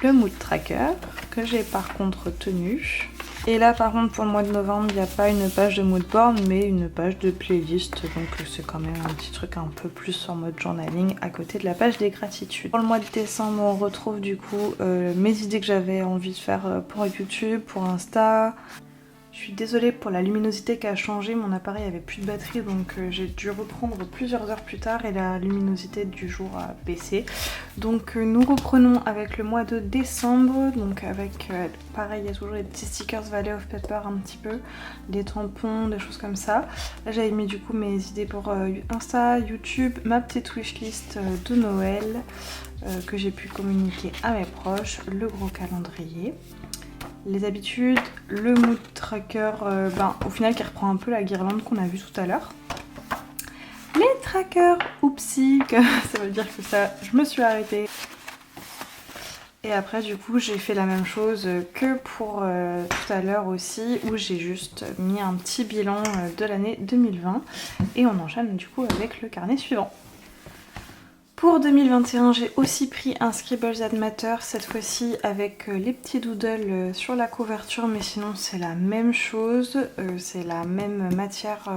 Le mood tracker, que j'ai par contre tenu. Et là par contre pour le mois de novembre, il n'y a pas une page de mood board, mais une page de playlist. Donc c'est quand même un petit truc un peu plus en mode journaling à côté de la page des gratitudes. Pour le mois de décembre, on retrouve du coup mes idées que j'avais envie de faire pour YouTube, pour Insta. Je suis désolée pour la luminosité qui a changé, mon appareil avait plus de batterie donc j'ai dû reprendre plusieurs heures plus tard et la luminosité du jour a baissé. Donc nous reprenons avec le mois de décembre, donc avec pareil il y a toujours les petits stickers Valley of Paper un petit peu, des tampons, des choses comme ça. Là j'avais mis du coup mes idées pour Insta, YouTube, ma petite wishlist de Noël que j'ai pu communiquer à mes proches, le gros calendrier. Les habitudes, le mood tracker, au final qui reprend un peu la guirlande qu'on a vue tout à l'heure. Les trackers, oupsie, ça veut dire que ça, je me suis arrêtée. Et après du coup j'ai fait la même chose que pour tout à l'heure aussi, où j'ai juste mis un petit bilan de l'année 2020. Et on enchaîne du coup avec le carnet suivant. Pour 2021, j'ai aussi pris un Scribbles That Matter, cette fois-ci avec les petits doodles sur la couverture, mais sinon c'est la même chose, c'est la même matière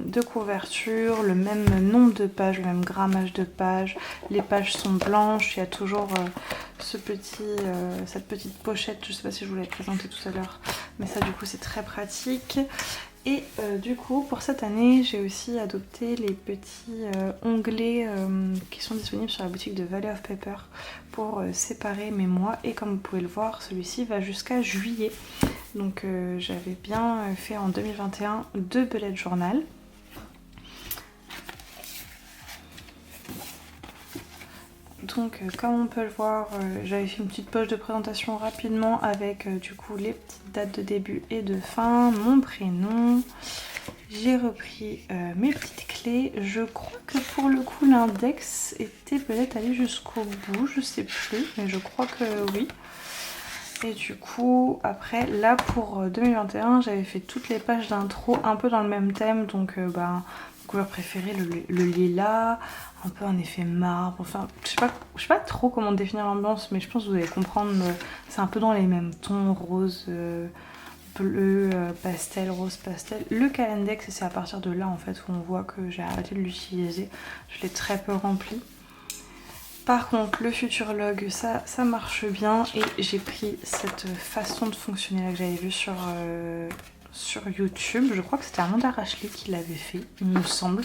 de couverture, le même nombre de pages, le même grammage de pages, les pages sont blanches, il y a toujours cette petite pochette, je sais pas si je vous l'avais présenté tout à l'heure, mais ça du coup c'est très pratique. Et du coup, pour cette année, j'ai aussi adopté les petits onglets qui sont disponibles sur la boutique de Valley of Paper pour séparer mes mois. Et comme vous pouvez le voir, celui-ci va jusqu'à juillet. Donc j'avais bien fait en 2021 2 bullet journal. Donc comme on peut le voir, j'avais fait une petite poche de présentation rapidement avec du coup les petites dates de début et de fin, mon prénom. J'ai repris mes petites clés. Je crois que pour le coup l'index était peut-être allé jusqu'au bout, je sais plus, mais je crois que oui. Et du coup après là pour 2021 j'avais fait toutes les pages d'intro un peu dans le même thème, donc ma couleur préférée, le lilas, un peu un effet marbre, enfin je sais pas trop comment définir l'ambiance, mais je pense que vous allez comprendre, c'est un peu dans les mêmes tons, rose, bleu, pastel, rose pastel. Le calendex, c'est à partir de là en fait où on voit que j'ai arrêté de l'utiliser, je l'ai très peu rempli. Par contre le futur log ça marche bien, et j'ai pris cette façon de fonctionner là que j'avais vue sur YouTube, je crois que c'était Amanda Rashley qui l'avait fait, il me semble.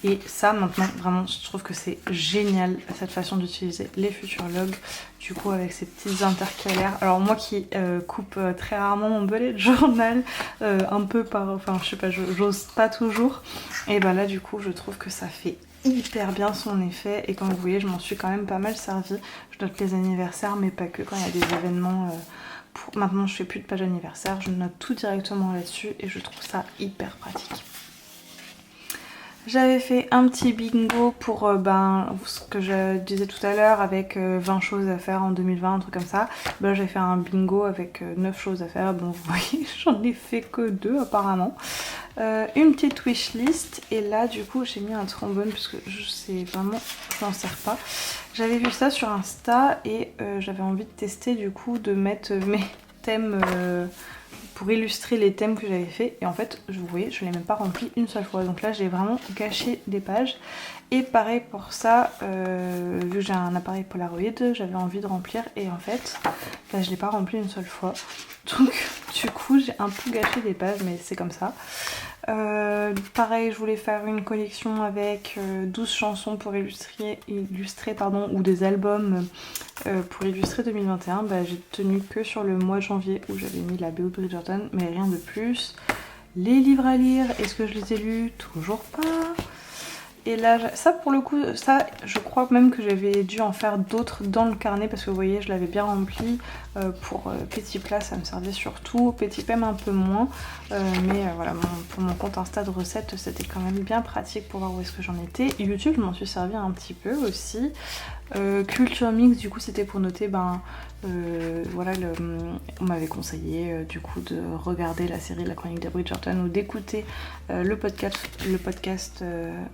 Et ça maintenant vraiment je trouve que c'est génial cette façon d'utiliser les future logs, du coup avec ces petites intercalaires. Alors moi qui coupe très rarement mon bullet journal, un peu enfin je sais pas, j'ose pas toujours, et ben là du coup je trouve que ça fait hyper bien son effet, et comme vous voyez je m'en suis quand même pas mal servi. Je note les anniversaires mais pas que, quand il y a des événements. Maintenant je fais plus de page anniversaire, je note tout directement là-dessus et je trouve ça hyper pratique. J'avais fait un petit bingo pour ce que je disais tout à l'heure avec 20 choses à faire en 2020, un truc comme ça. Là j'ai fait un bingo avec 9 choses à faire, bon vous voyez j'en ai fait que 2 apparemment. Une petite wishlist. Et là du coup j'ai mis un trombone parce que c'est vraiment, je m'en sers pas. J'avais vu ça sur Insta et j'avais envie de tester du coup de mettre mes thèmes pour illustrer les thèmes que j'avais fait. Et en fait vous voyez je l'ai même pas rempli une seule fois. Donc là j'ai vraiment gâché des pages. Et pareil pour ça, vu que j'ai un appareil Polaroid, j'avais envie de remplir et en fait, je l'ai pas rempli une seule fois. Donc du coup j'ai un peu gâché des pages mais c'est comme ça. Pareil, je voulais faire une collection avec 12 chansons pour illustrer ou des albums pour illustrer 2021. J'ai tenu que sur le mois de janvier où j'avais mis la BO de Bridgerton, mais rien de plus. Les livres à lire, est-ce que je les ai lus? Toujours pas. Et là, ça pour le coup, ça je crois même que j'avais dû en faire d'autres dans le carnet parce que vous voyez je l'avais bien rempli. Pour Petit Plat ça me servait surtout, Petit Pem un peu moins. Mais voilà, pour mon compte Insta de recettes c'était quand même bien pratique pour voir où est-ce que j'en étais. YouTube je m'en suis servi un petit peu aussi. Culture Mix du coup c'était pour noter voilà, on m'avait conseillé du coup de regarder la série La Chronique de Bridgerton ou d'écouter le podcast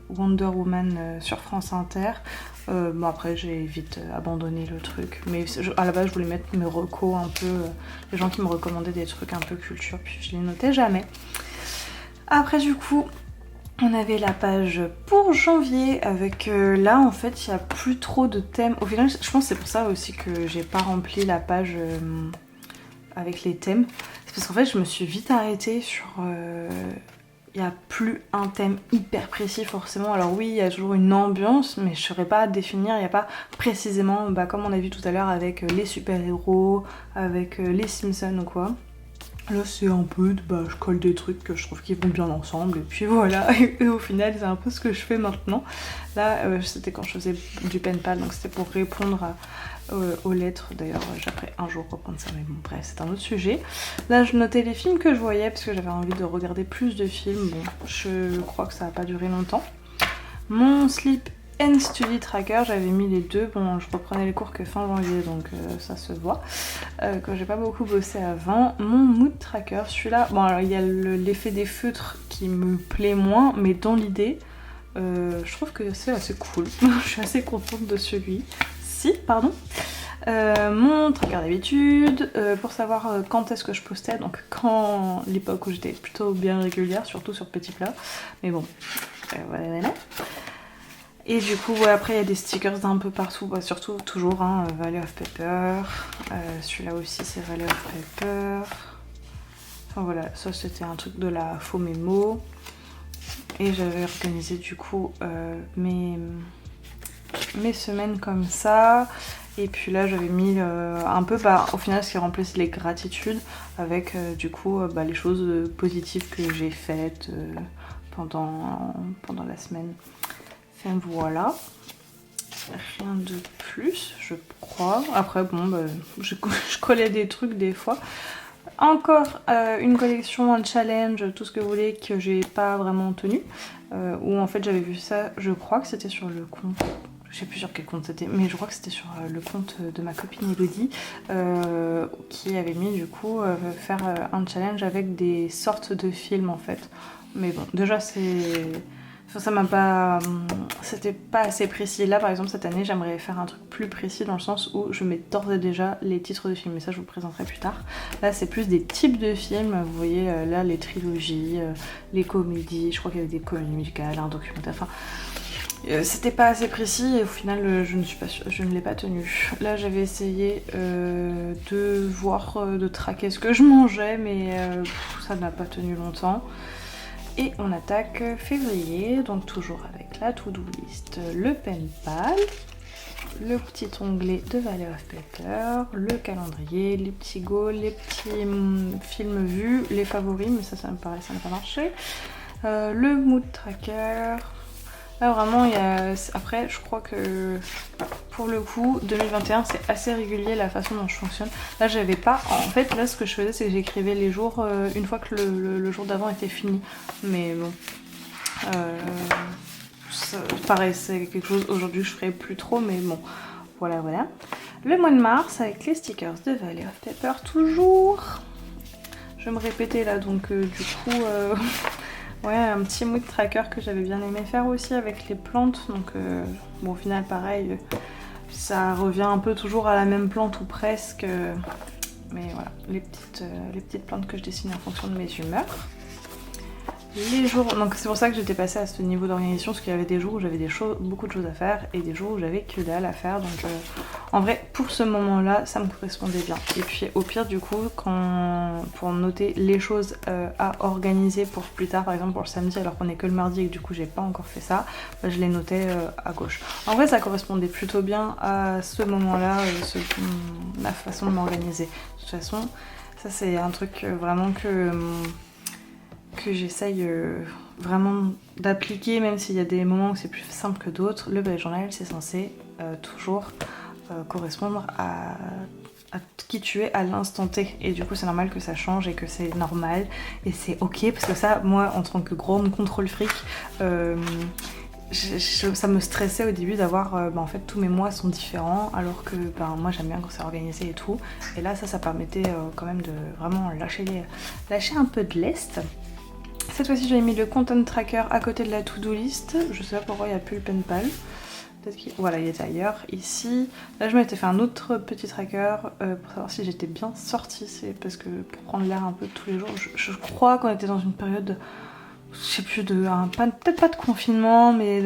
Wonder Woman sur France Inter. Bon après j'ai vite abandonné le truc, mais à la base je voulais mettre mes recos un peu, les gens qui me recommandaient des trucs un peu culture, puis je les notais jamais. Après du coup on avait la page pour janvier avec là en fait il n'y a plus trop de thèmes. Au final je pense que c'est pour ça aussi que j'ai pas rempli la page avec les thèmes. C'est parce qu'en fait je me suis vite arrêtée sur... il n'y a plus un thème hyper précis forcément. Alors oui il y a toujours une ambiance mais je ne saurais pas définir, il n'y a pas précisément comme on a vu tout à l'heure avec les super-héros, avec les Simpsons ou quoi. Là c'est un peu, je colle des trucs que je trouve qui vont bien ensemble et puis voilà, et au final c'est un peu ce que je fais maintenant. Là c'était quand je faisais du pen pal, donc c'était pour répondre aux lettres. D'ailleurs j'aimerais un jour reprendre ça mais bon bref c'est un autre sujet. Là je notais les films que je voyais parce que j'avais envie de regarder plus de films. Bon je crois que ça va pas durer longtemps. Mon Sleep and Study Tracker, j'avais mis les deux. Bon, je reprenais les cours que fin janvier, donc ça se voit. Que j'ai pas beaucoup bossé avant. Mon Mood Tracker, celui-là, bon alors il y a l'effet des feutres qui me plaît moins, mais dans l'idée, je trouve que c'est assez cool. Je suis assez contente de celui-ci, pardon. Mon tracker d'habitude, pour savoir quand est-ce que je postais, donc quand l'époque où j'étais plutôt bien régulière, surtout sur Petit Plat. Mais bon, voilà. Et du coup, ouais, après il y a des stickers d'un peu partout, surtout toujours Valley of Pepper. Celui-là aussi c'est Valley of Pepper. Enfin voilà, ça c'était un truc de la faux mémo. Et j'avais organisé du coup mes semaines comme ça. Et puis là j'avais mis un peu au final ce qui remplace les gratitudes avec du coup les choses positives que j'ai faites pendant la semaine. Enfin voilà, rien de plus je crois. Après bon je collais des trucs des fois. Encore une collection, un challenge, tout ce que vous voulez que j'ai pas vraiment tenu. Où en fait j'avais vu ça, je crois que c'était sur le compte, je sais plus sur quel compte c'était, mais je crois que c'était sur le compte de ma copine Elodie qui avait mis du coup faire un challenge avec des sortes de films en fait. Mais bon déjà ça m'a pas... C'était pas assez précis. Là par exemple cette année j'aimerais faire un truc plus précis dans le sens où je mets d'ores et déjà les titres de films, mais ça je vous le présenterai plus tard. Là c'est plus des types de films, vous voyez là les trilogies, les comédies, je crois qu'il y avait des comédies musicales, un documentaire, enfin... c'était pas assez précis et au final je ne l'ai pas tenu. Là j'avais essayé de traquer ce que je mangeais mais ça n'a pas tenu longtemps. Et on attaque février, donc toujours avec la to-do list, le pen pal, le petit onglet de Valley of Pepper, le calendrier, les petits goals, les petits films vus, les favoris, mais ça me paraît, ça n'a pas marché, le mood tracker. Là vraiment il y a... Après je crois que pour le coup 2021 c'est assez régulier la façon dont je fonctionne. Là j'avais pas... En fait là ce que je faisais c'est que j'écrivais les jours une fois que le jour d'avant était fini. Mais bon... pareil c'est quelque chose aujourd'hui je ferai plus trop mais bon voilà. Le mois de mars avec les stickers de Valley of Pepper toujours. Je vais me répéter là donc du coup... Ouais, un petit mood tracker que j'avais bien aimé faire aussi avec les plantes. Donc bon, au final pareil, ça revient un peu toujours à la même plante ou presque. Mais voilà, les petites plantes que je dessine en fonction de mes humeurs. Les jours, donc c'est pour ça que j'étais passée à ce niveau d'organisation, parce qu'il y avait des jours où j'avais beaucoup de choses à faire et des jours où j'avais que dalle à faire. Donc en vrai, pour ce moment-là, ça me correspondait bien. Et puis au pire, du coup, pour noter les choses à organiser pour plus tard, par exemple pour le samedi, alors qu'on est que le mardi et que du coup j'ai pas encore fait ça, bah, je les notais à gauche. En vrai, ça correspondait plutôt bien à ce moment-là, ma façon de m'organiser. De toute façon, ça c'est un truc vraiment que j'essaye vraiment d'appliquer, même s'il y a des moments où c'est plus simple que d'autres. Le bullet journal, c'est censé toujours correspondre à qui tu es à l'instant T. Et du coup, c'est normal que ça change et que c'est normal. Et c'est ok, parce que ça, moi, en tant que grande contrôle fric, ça me stressait au début d'avoir en fait tous mes mois sont différents, alors que moi j'aime bien quand c'est organisé et tout. Et là, ça permettait quand même de vraiment lâcher un peu de lest. Cette fois-ci, j'ai mis le content tracker à côté de la to-do list. Je sais pas pourquoi il n'y a plus le pen pal. Peut-être qu'il... Voilà, il était ailleurs. Ici, là, je m'étais fait un autre petit tracker pour savoir si j'étais bien sortie. C'est parce que pour prendre l'air un peu tous les jours, je crois qu'on était dans une période, je sais plus, peut-être pas de confinement, mais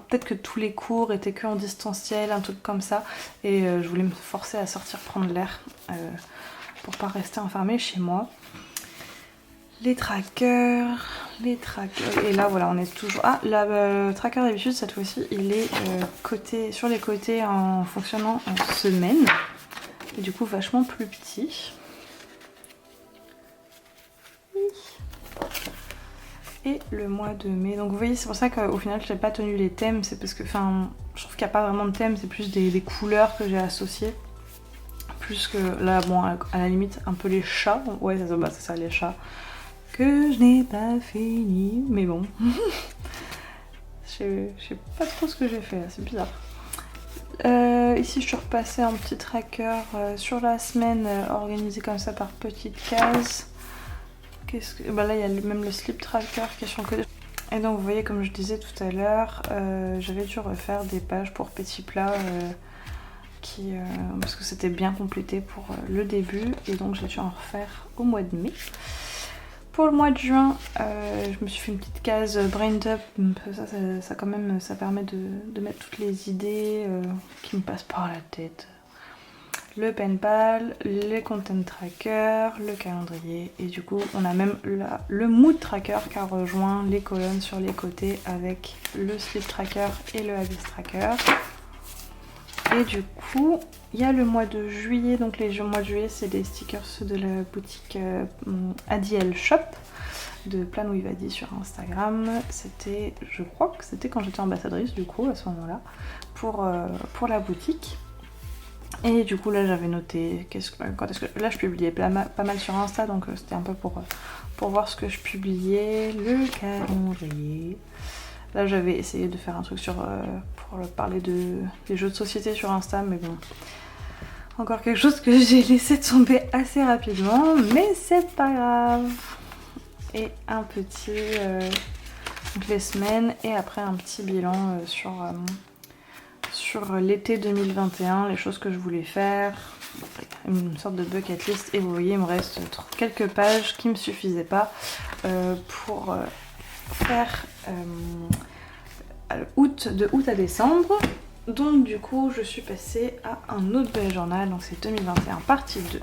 peut-être que tous les cours étaient que en distanciel, un truc comme ça. Et je voulais me forcer à sortir prendre l'air pour pas rester enfermée chez moi. Les trackers, et là voilà on est toujours... Ah, le tracker d'habitude cette fois-ci il est sur les côtés en fonctionnant en semaine, et du coup vachement plus petit. Et le mois de mai, donc vous voyez c'est pour ça qu'au final je n'ai pas tenu les thèmes, c'est parce que je trouve qu'il n'y a pas vraiment de thème, c'est plus des couleurs que j'ai associées. Plus que là, bon à la limite un peu les chats, ouais c'est ça les chats. Que je n'ai pas fini, mais bon. Je sais pas trop ce que j'ai fait, c'est bizarre. Ici je suis repassée un petit tracker sur la semaine, organisé comme ça par petites cases. Là il y a même le sleep tracker qui est sur le côté. Et donc vous voyez, comme je disais tout à l'heure, j'avais dû refaire des pages pour petits plats parce que c'était bien complété pour le début, et donc j'ai dû en refaire au mois de mai. Pour le mois de juin, je me suis fait une petite case brain dump. Ça quand même, ça permet de mettre toutes les idées qui me passent par la tête. Le pen pal, les content tracker, le calendrier, et du coup on a même le mood tracker qui a rejoint les colonnes sur les côtés avec le sleep tracker et le habit tracker. Et du coup, il y a le mois de juillet, donc les mois de juillet, c'est des stickers de la boutique ADL Shop de Plan with Adi sur Instagram. C'était, je crois que c'était quand j'étais ambassadrice du coup à ce moment-là pour la boutique. Et du coup là j'avais noté là je publiais pas mal sur Insta, donc c'était un peu pour voir ce que je publiais. Le calendrier. Là j'avais essayé de faire un truc pour parler des jeux de société sur Insta, mais bon, encore quelque chose que j'ai laissé tomber assez rapidement, mais c'est pas grave. Et un petit donc les semaines, et après un petit bilan sur l'été 2021, les choses que je voulais faire, une sorte de bucket list. Et vous voyez, il me reste quelques pages qui me suffisaient pas pour faire de août à décembre. Donc du coup je suis passée à un autre bullet journal, donc c'est 2021 partie 2.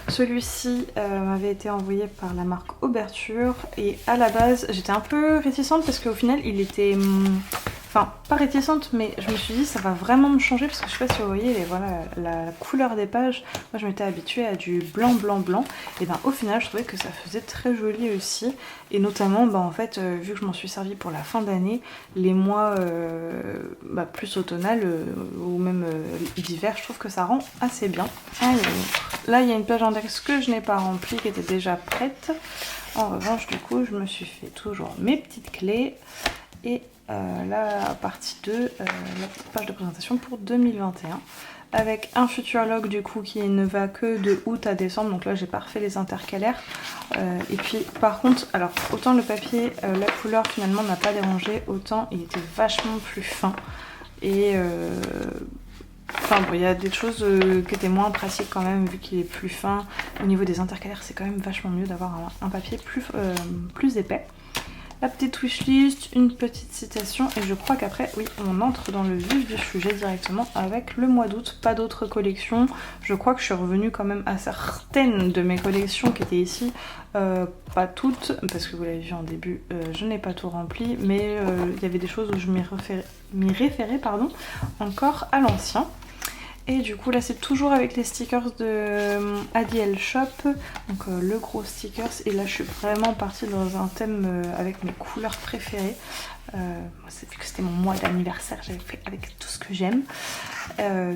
Celui-ci m'avait été envoyé par la marque Ouverture, et à la base j'étais un peu réticente parce qu'au final il était... Enfin, pas réticente, mais je me suis dit ça va vraiment me changer, parce que je sais pas si vous voyez la couleur des pages. Moi je m'étais habituée à du blanc blanc blanc, et ben au final je trouvais que ça faisait très joli aussi, et notamment en fait vu que je m'en suis servi pour la fin d'année, les mois plus automnal ou même d'hiver, je trouve que ça rend assez bien. Alors, là il y a une page index que je n'ai pas remplie, qui était déjà prête. En revanche du coup je me suis fait toujours mes petites clés, et la partie 2, la page de présentation pour 2021. avec un Futurlog du coup qui ne va que de août à décembre, donc là j'ai pas refait les intercalaires. Et puis par contre, alors autant le papier, la couleur finalement n'a pas dérangé, autant il était vachement plus fin. Et enfin bon, il y a des choses qui étaient moins pratiques quand même vu qu'il est plus fin. Au niveau des intercalaires c'est quand même vachement mieux d'avoir un papier plus épais. La petite wishlist, une petite citation et je crois qu'après, oui, on entre dans le vif du sujet directement avec le mois d'août. Pas d'autres collections. Je crois que je suis revenue quand même à certaines de mes collections qui étaient ici. Pas toutes, parce que vous l'avez vu en début, je n'ai pas tout rempli. Mais il y avait des choses où je m'y référais, pardon, encore à l'ancien. Et du coup là c'est toujours avec les stickers de ADL Shop, donc le gros stickers, et là je suis vraiment partie dans un thème avec mes couleurs préférées. Vu que c'était mon mois d'anniversaire, j'avais fait avec tout ce que j'aime.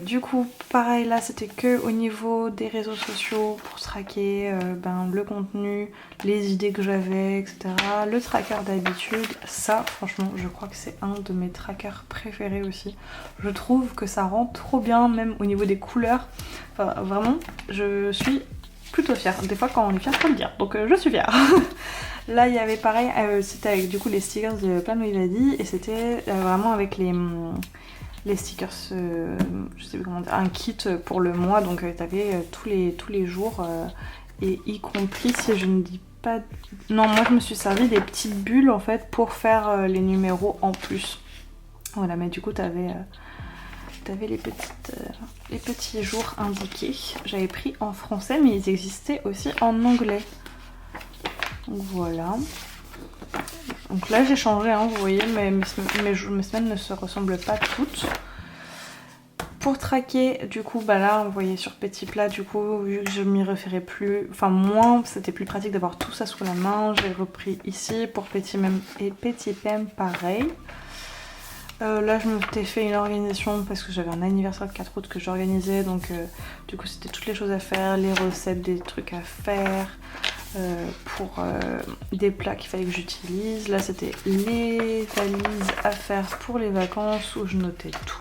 Du coup pareil là c'était que au niveau des réseaux sociaux pour traquer le contenu, les idées que j'avais, etc. Le tracker d'habitude, ça franchement je crois que c'est un de mes trackers préférés aussi. Je trouve que ça rend trop bien même au niveau des couleurs. Enfin vraiment je suis plutôt fière. Des fois quand on est fier faut le dire, donc je suis fière. Là il y avait pareil, c'était avec du coup les stickers de Plano Ivadi et c'était vraiment avec les stickers, je sais plus comment dire, un kit pour le mois, donc t'avais tous les jours et y compris si je ne dis pas... Non, moi je me suis servi des petites bulles en fait pour faire les numéros en plus. Voilà, mais du coup t'avais les petits jours indiqués. J'avais pris en français mais ils existaient aussi en anglais. Donc voilà. Donc là j'ai changé, hein, vous voyez, mes semaines ne se ressemblent pas toutes. Pour traquer, du coup, bah là, vous voyez sur Petit Plat, du coup, vu que je m'y référais plus, enfin moins, c'était plus pratique d'avoir tout ça sous la main. J'ai repris ici pour Petit Mem et Petit Pem, pareil. Là, je m'étais fait une organisation parce que j'avais un anniversaire le 4 août que j'organisais, donc du coup, c'était toutes les choses à faire, les recettes, des trucs à faire. Pour des plats qu'il fallait que j'utilise. Là c'était les valises à faire pour les vacances où je notais tout.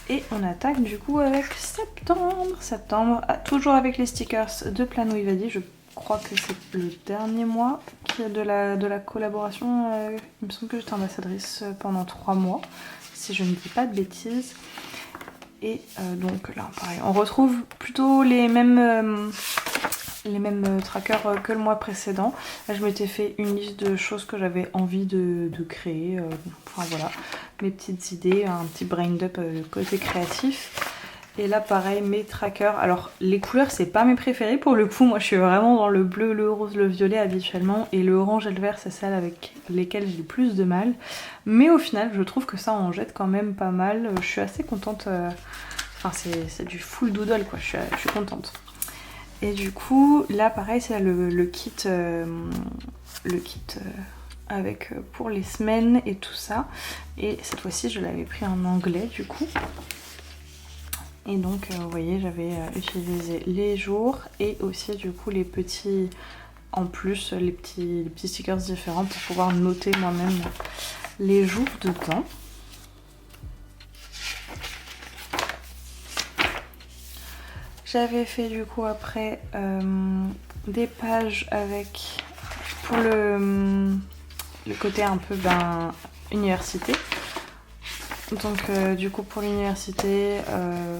Et on attaque du coup avec septembre, toujours avec les stickers de Plano Ivadi. Je crois que c'est le dernier mois qui est de la collaboration. Il me semble que j'étais ambassadrice pendant 3 mois, si je ne dis pas de bêtises. Et donc là pareil, on retrouve plutôt les mêmes trackers que le mois précédent. Là je m'étais fait une liste de choses que j'avais envie de créer, enfin voilà, mes petites idées, un petit brain dump côté créatif. Et là pareil, mes trackers, alors les couleurs c'est pas mes préférés pour le coup, moi je suis vraiment dans le bleu, le rose, le violet habituellement, et le orange et le vert c'est celle avec lesquelles j'ai le plus de mal, mais au final je trouve que ça en jette quand même pas mal. Je suis assez contente, enfin c'est du full doodle quoi, je suis contente. Et du coup, là pareil, c'est le kit, avec pour les semaines et tout ça. Et cette fois-ci, je l'avais pris en anglais du coup. Et donc, vous voyez, j'avais utilisé les jours et aussi du coup les petits, en plus, les petits stickers différents pour pouvoir noter moi-même les jours dedans. J'avais fait du coup après des pages avec, pour le côté un peu université. Donc du coup pour l'université,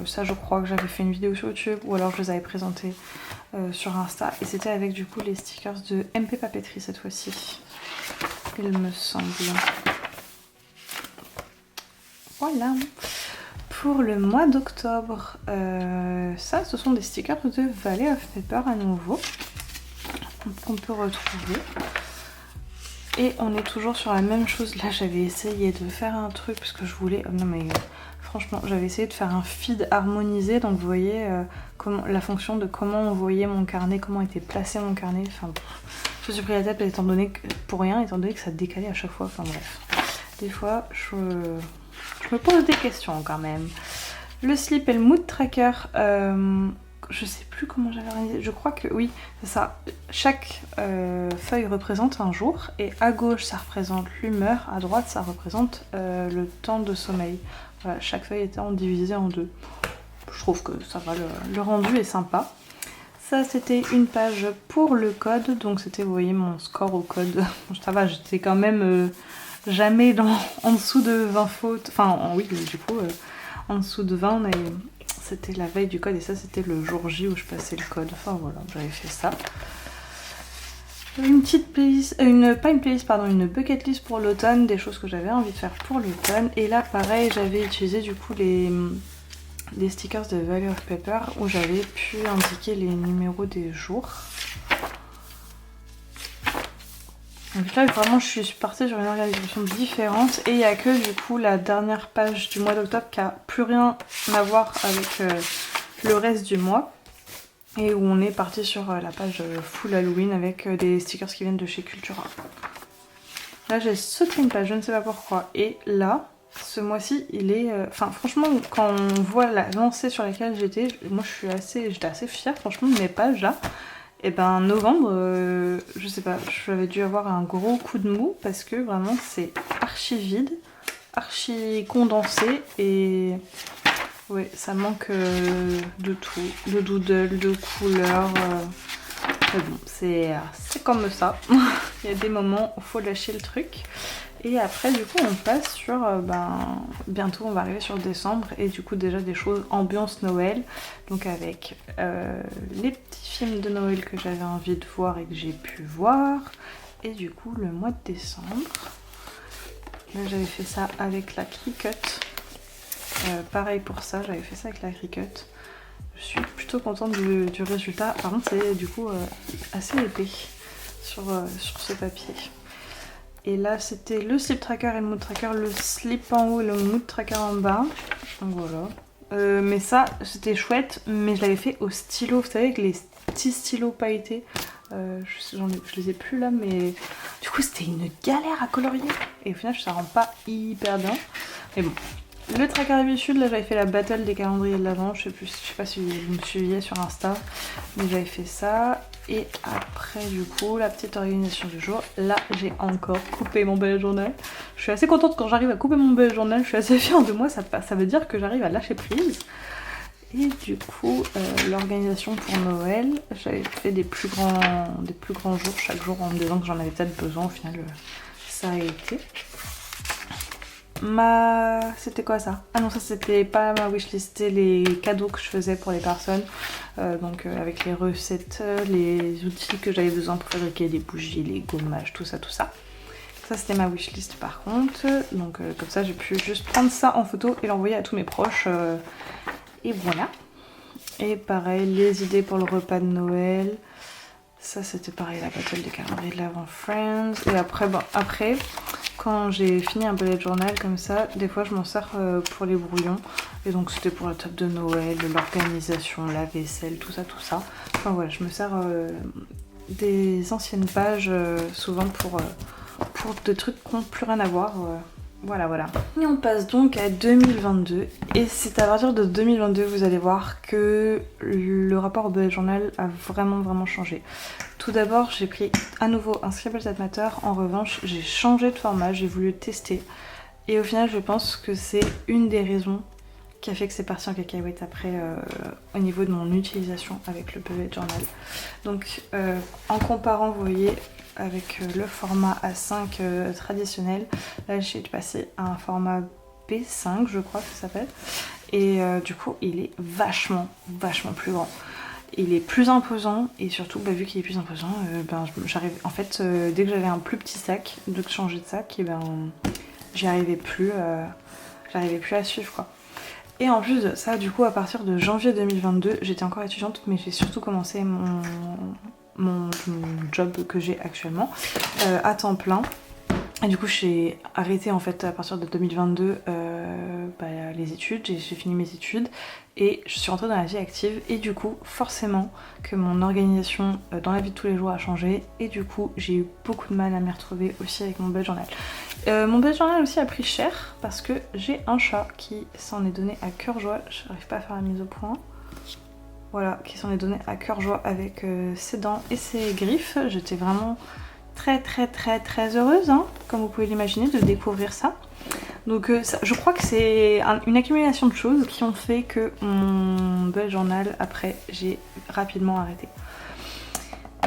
ça je crois que j'avais fait une vidéo sur YouTube ou alors je les avais présentées sur Insta. Et c'était avec du coup les stickers de MP Papeterie cette fois-ci, il me semble. Voilà. Pour le mois d'octobre, ça ce sont des stickers de Valley of Paper à nouveau qu'on peut retrouver. Et on est toujours sur la même chose. Là j'avais essayé de faire un truc parce que je voulais... non mais franchement j'avais essayé de faire un feed harmonisé. Donc vous voyez la fonction de comment on voyait mon carnet, comment était placé mon carnet. Enfin je me suis pris la tête étant donné que, pour rien, étant donné que ça décalait à chaque fois. Enfin bref. Des fois je me pose des questions quand même. Le slip et le mood tracker, je sais plus comment j'avais organisé, je crois que oui, c'est ça. Chaque feuille représente un jour et à gauche ça représente l'humeur, à droite ça représente le temps de sommeil. Voilà, chaque feuille étant divisée en deux. je trouve que ça va, le rendu est sympa. Ça c'était une page pour le code, donc c'était, vous voyez, mon score au code. Ça va, j'étais quand même jamais en dessous de 20 fautes, enfin oui du coup en dessous de 20, mais c'était la veille du code et ça c'était le jour J où je passais le code. Enfin voilà, j'avais fait ça. Une petite playlist, pas une playlist, pardon, une bucket list pour l'automne, des choses que j'avais envie de faire pour l'automne. Et là pareil, j'avais utilisé du coup les stickers de Valley of Pepper où j'avais pu indiquer les numéros des jours. Donc là vraiment je suis partie sur une organisation différente et il n'y a que du coup la dernière page du mois d'octobre qui a plus rien à voir avec le reste du mois. Et où on est parti sur la page full Halloween avec des stickers qui viennent de chez Cultura. Là j'ai sauté une page, je ne sais pas pourquoi. Et là, ce mois-ci, il est... Enfin franchement, quand on voit la lancée sur laquelle j'étais, moi j'étais assez fière franchement de mes pages là. Et ben novembre, je sais pas, j'avais dû avoir un gros coup de mou parce que vraiment c'est archi vide, archi condensé et... Oui, ça manque de tout, de doodle, de couleurs. Mais bon, c'est comme ça. Il y a des moments où il faut lâcher le truc. Et après, du coup, on passe sur... bientôt, on va arriver sur décembre. Et du coup, déjà des choses ambiance Noël. Donc avec les petits films de Noël que j'avais envie de voir et que j'ai pu voir. Et du coup, le mois de décembre. Là, j'avais fait ça avec la Cricut. Pareil pour ça, j'avais fait ça avec la Cricut. Je suis plutôt contente du résultat. Par contre, c'est du coup assez épais sur ce papier. Et là, c'était le slip tracker et le mood tracker. Le slip en haut et le mood tracker en bas. Donc voilà. Mais ça, c'était chouette. Mais je l'avais fait au stylo, vous savez, avec les petits stylos pailletés. Je les ai plus là, mais du coup, c'était une galère à colorier. Et au final, ça rend pas hyper bien. Mais bon. Le tracker habitude, là j'avais fait la battle des calendriers de l'avant, je sais pas si vous me suiviez sur Insta, mais j'avais fait ça. Et après du coup, la petite organisation du jour, là j'ai encore coupé mon bullet journal. Je suis assez contente quand j'arrive à couper mon bullet journal, je suis assez fière de moi, ça veut dire que j'arrive à lâcher prise. Et du coup, l'organisation pour Noël, j'avais fait des plus grands jours chaque jour en me disant que j'en avais peut-être besoin, au final ça a été. C'était quoi ça? Ah non, ça c'était pas ma wishlist, c'était les cadeaux que je faisais pour les personnes. Donc avec les recettes, les outils que j'avais besoin pour fabriquer des bougies, les gommages, tout ça, tout ça. Ça c'était ma wishlist par contre. Donc comme ça j'ai pu juste prendre ça en photo et l'envoyer à tous mes proches. Et voilà. Et pareil, les idées pour le repas de Noël. Ça c'était pareil, la battle des calendriers de l'avant Friends. Et après, quand j'ai fini un bullet journal comme ça, des fois je m'en sers pour les brouillons. Et donc c'était pour la table de Noël, l'organisation, la vaisselle, tout ça, tout ça. Enfin voilà, je me sers des anciennes pages souvent pour des trucs qui n'ont plus rien à voir. Voilà. Et on passe donc à 2022. Et c'est à partir de 2022, vous allez voir que le rapport au bullet journal a vraiment changé. Tout d'abord, j'ai pris à nouveau un Scribble That Matter. En revanche, j'ai changé de format, j'ai voulu tester. Et au final, je pense que c'est une des raisons qui a fait que c'est parti en cacahuète après au niveau de mon utilisation avec le bullet journal. Donc en comparant, vous voyez, avec le format A5 traditionnel, là j'ai passé à un format B5 je crois que ça s'appelle. Et du coup il est vachement plus grand. Il est plus imposant et surtout vu qu'il est plus imposant, j'arrive en fait dès que j'avais un plus petit sac, dès que je changeais de sac, et j'y arrivais plus, à suivre quoi. Et en plus de ça, du coup à partir de janvier 2022, j'étais encore étudiante mais j'ai surtout commencé mon job que j'ai actuellement à temps plein. Et du coup j'ai arrêté en fait à partir de 2022 les études, j'ai fini mes études et je suis rentrée dans la vie active et du coup forcément que mon organisation dans la vie de tous les jours a changé et du coup j'ai eu beaucoup de mal à m'y retrouver aussi avec mon bullet journal. Mon bullet journal aussi a pris cher parce que j'ai un chat qui s'en est donné à cœur joie, je n'arrive pas à faire la mise au point. Voilà, qui s'en est donné à cœur joie avec ses dents et ses griffes. J'étais vraiment très heureuse, hein, comme vous pouvez l'imaginer, de découvrir ça. Donc je crois que c'est une accumulation de choses qui ont fait que mon bullet journal, après, j'ai rapidement arrêté.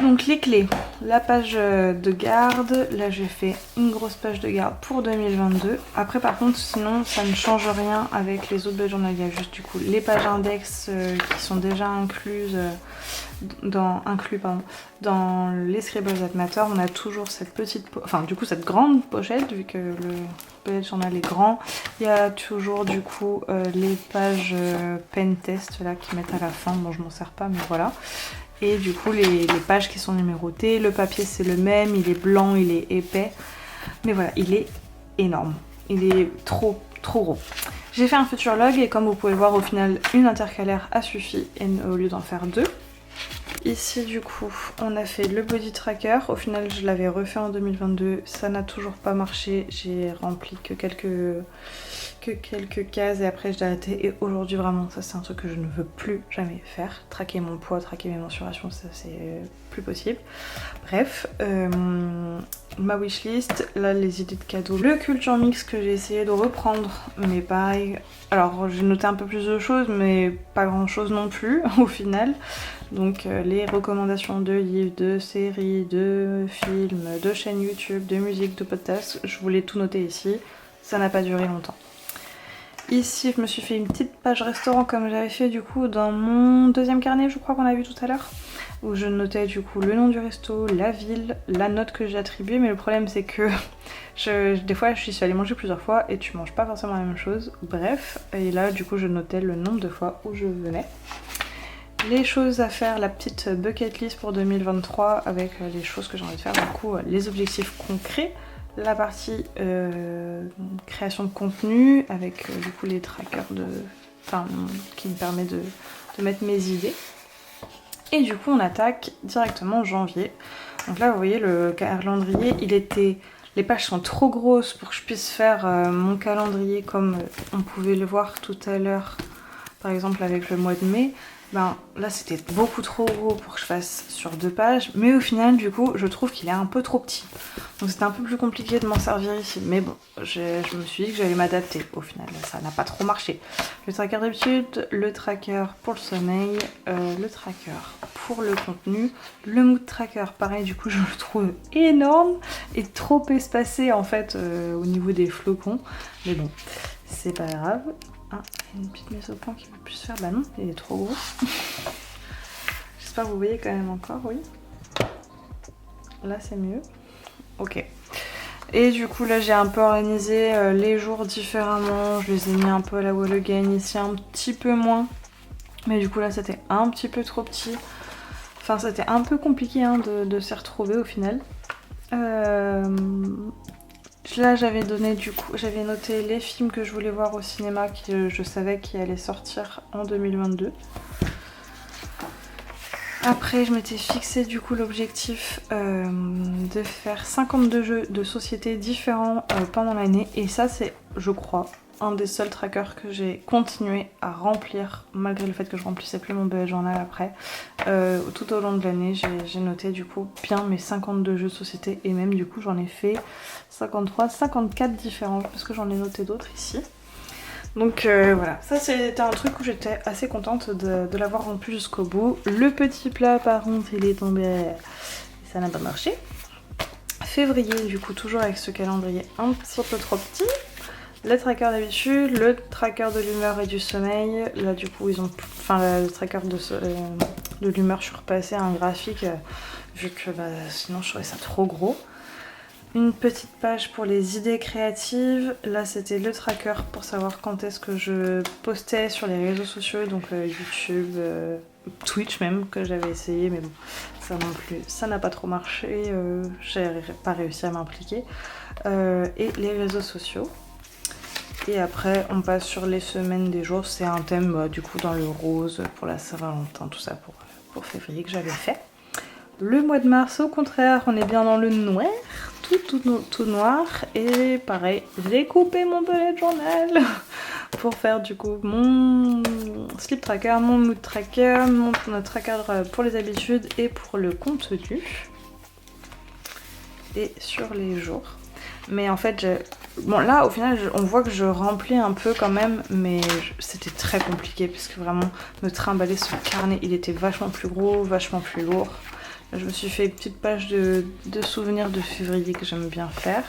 Donc les clés, la page de garde, là j'ai fait une grosse page de garde pour 2022. Après par contre sinon ça ne change rien avec les autres bullet journal, il y a juste du coup les pages index qui sont déjà incluses dans les Scribbles That Matter. On a toujours cette petite, du coup cette grande pochette vu que le bullet journal est grand. Il y a toujours du coup les pages pen test là qui mettent à la fin, bon je m'en sers pas mais voilà. Et du coup les pages qui sont numérotées, le papier c'est le même, il est blanc, il est épais, mais voilà, il est énorme, il est trop gros. J'ai fait un futur log et comme vous pouvez voir au final une intercalaire a suffi au lieu d'en faire deux. Ici du coup on a fait le body tracker, au final je l'avais refait en 2022, ça n'a toujours pas marché, j'ai rempli que quelques cases et après j'ai arrêté et aujourd'hui vraiment ça c'est un truc que je ne veux plus jamais faire. Traquer mon poids, traquer mes mensurations, ça c'est plus possible. Bref, ma wishlist, là les idées de cadeaux, le culture mix que j'ai essayé de reprendre mais pareil, alors j'ai noté un peu plus de choses mais pas grand chose non plus au final. Donc les recommandations de livres, de séries, de films, de chaînes YouTube, de musique, de podcasts, je voulais tout noter ici, ça n'a pas duré longtemps. Ici je me suis fait une petite page restaurant comme j'avais fait du coup dans mon deuxième carnet je crois qu'on a vu tout à l'heure, où je notais du coup le nom du resto, la ville, la note que j'ai attribuée, mais le problème c'est que des fois je suis allée manger plusieurs fois et tu manges pas forcément la même chose, bref, et là du coup je notais le nombre de fois où je venais. Les choses à faire, la petite bucket list pour 2023 avec les choses que j'ai envie de faire, du coup les objectifs concrets. La partie création de contenu avec du coup les trackers qui me permet de mettre mes idées. Et du coup on attaque directement en janvier. Donc là vous voyez le calendrier, les pages sont trop grosses pour que je puisse faire mon calendrier comme on pouvait le voir tout à l'heure par exemple avec le mois de mai. Ben là c'était beaucoup trop gros pour que je fasse sur 2 pages, mais au final du coup je trouve qu'il est un peu trop petit. Donc c'était un peu plus compliqué de m'en servir ici, mais bon, je me suis dit que j'allais m'adapter. Au final ça n'a pas trop marché. Le tracker d'habitude, le tracker pour le sommeil, le tracker pour le contenu, le mood tracker pareil du coup je le trouve énorme et trop espacé en fait au niveau des flocons, mais bon c'est pas grave. Ah, une petite mise au point qui veut plus se faire, bah non, il est trop gros. J'espère que vous voyez quand même encore, oui. Là c'est mieux. Ok. Et du coup là j'ai un peu organisé les jours différemment, je les ai mis un peu à la wall again, ici un petit peu moins. Mais du coup là c'était un petit peu trop petit. Enfin c'était un peu compliqué hein, de s'y retrouver au final. Là j'avais noté les films que je voulais voir au cinéma que je savais qu'ils allaient sortir en 2022. Après je m'étais fixé du coup l'objectif de faire 52 jeux de société différents pendant l'année et ça c'est je crois un des seuls trackers que j'ai continué à remplir malgré le fait que je remplissais plus mon bullet journal après. Tout au long de l'année j'ai noté du coup bien mes 52 jeux de société et même du coup j'en ai fait 53, 54 différents parce que j'en ai noté d'autres ici. Donc voilà, ça c'était un truc où j'étais assez contente de l'avoir rempli jusqu'au bout. Le petit plat par contre il est tombé et ça n'a pas marché. Février du coup toujours avec ce calendrier un petit peu trop petit. Le tracker d'habitude, le tracker de l'humeur et du sommeil. Là du coup ils ont, le tracker de l'humeur je suis repassée à un graphique vu que sinon je trouvais ça trop gros. Une petite page pour les idées créatives. Là c'était le tracker pour savoir quand est-ce que je postais sur les réseaux sociaux, donc YouTube, Twitch même que j'avais essayé mais bon ça non plus, ça n'a pas trop marché, j'ai pas réussi à m'impliquer. Et les réseaux sociaux. Et après on passe sur les semaines des jours, c'est un thème du coup dans le rose pour la Saint-Valentin, tout ça pour février que j'avais fait. Le mois de mars au contraire on est bien dans le noir, tout noir et pareil j'ai coupé mon bullet journal pour faire du coup mon sleep tracker, mon mood tracker, mon tracker pour les habitudes et pour le contenu et sur les jours. Mais en fait Bon là au final on voit que je remplis un peu quand même, mais c'était très compliqué parce que vraiment me trimballer ce carnet, il était vachement plus gros, vachement plus lourd. Je me suis fait une petite page de souvenirs de février que j'aime bien faire.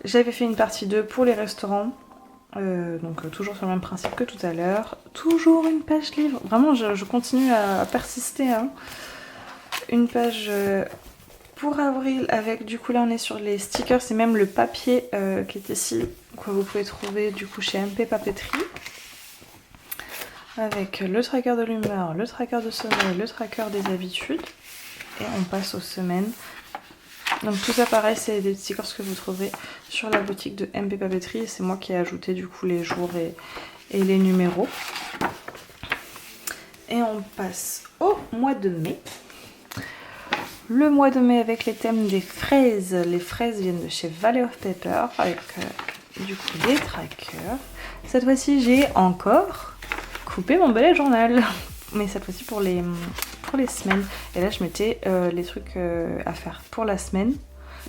J'avais fait une partie 2 pour les restaurants, donc toujours sur le même principe que tout à l'heure. Toujours une page livre, vraiment je continue à persister, hein. Une page pour avril avec, du coup là on est sur les stickers, c'est même le papier qui est ici, que vous pouvez trouver du coup chez MP Papeterie. Avec le tracker de l'humeur, le tracker de sommeil, le tracker des habitudes. Et on passe aux semaines. Donc tout ça pareil, c'est des stickers que vous trouverez sur la boutique de MP Papeterie. C'est moi qui ai ajouté du coup les jours et les numéros. Et on passe au mois de mai. Le mois de mai avec les thèmes des fraises. Les fraises viennent de chez Valley of Paper avec du coup des trackers. Cette fois-ci j'ai encore coupé mon bullet journal. Mais cette fois-ci pour les semaines. Et là je mettais les trucs à faire pour la semaine.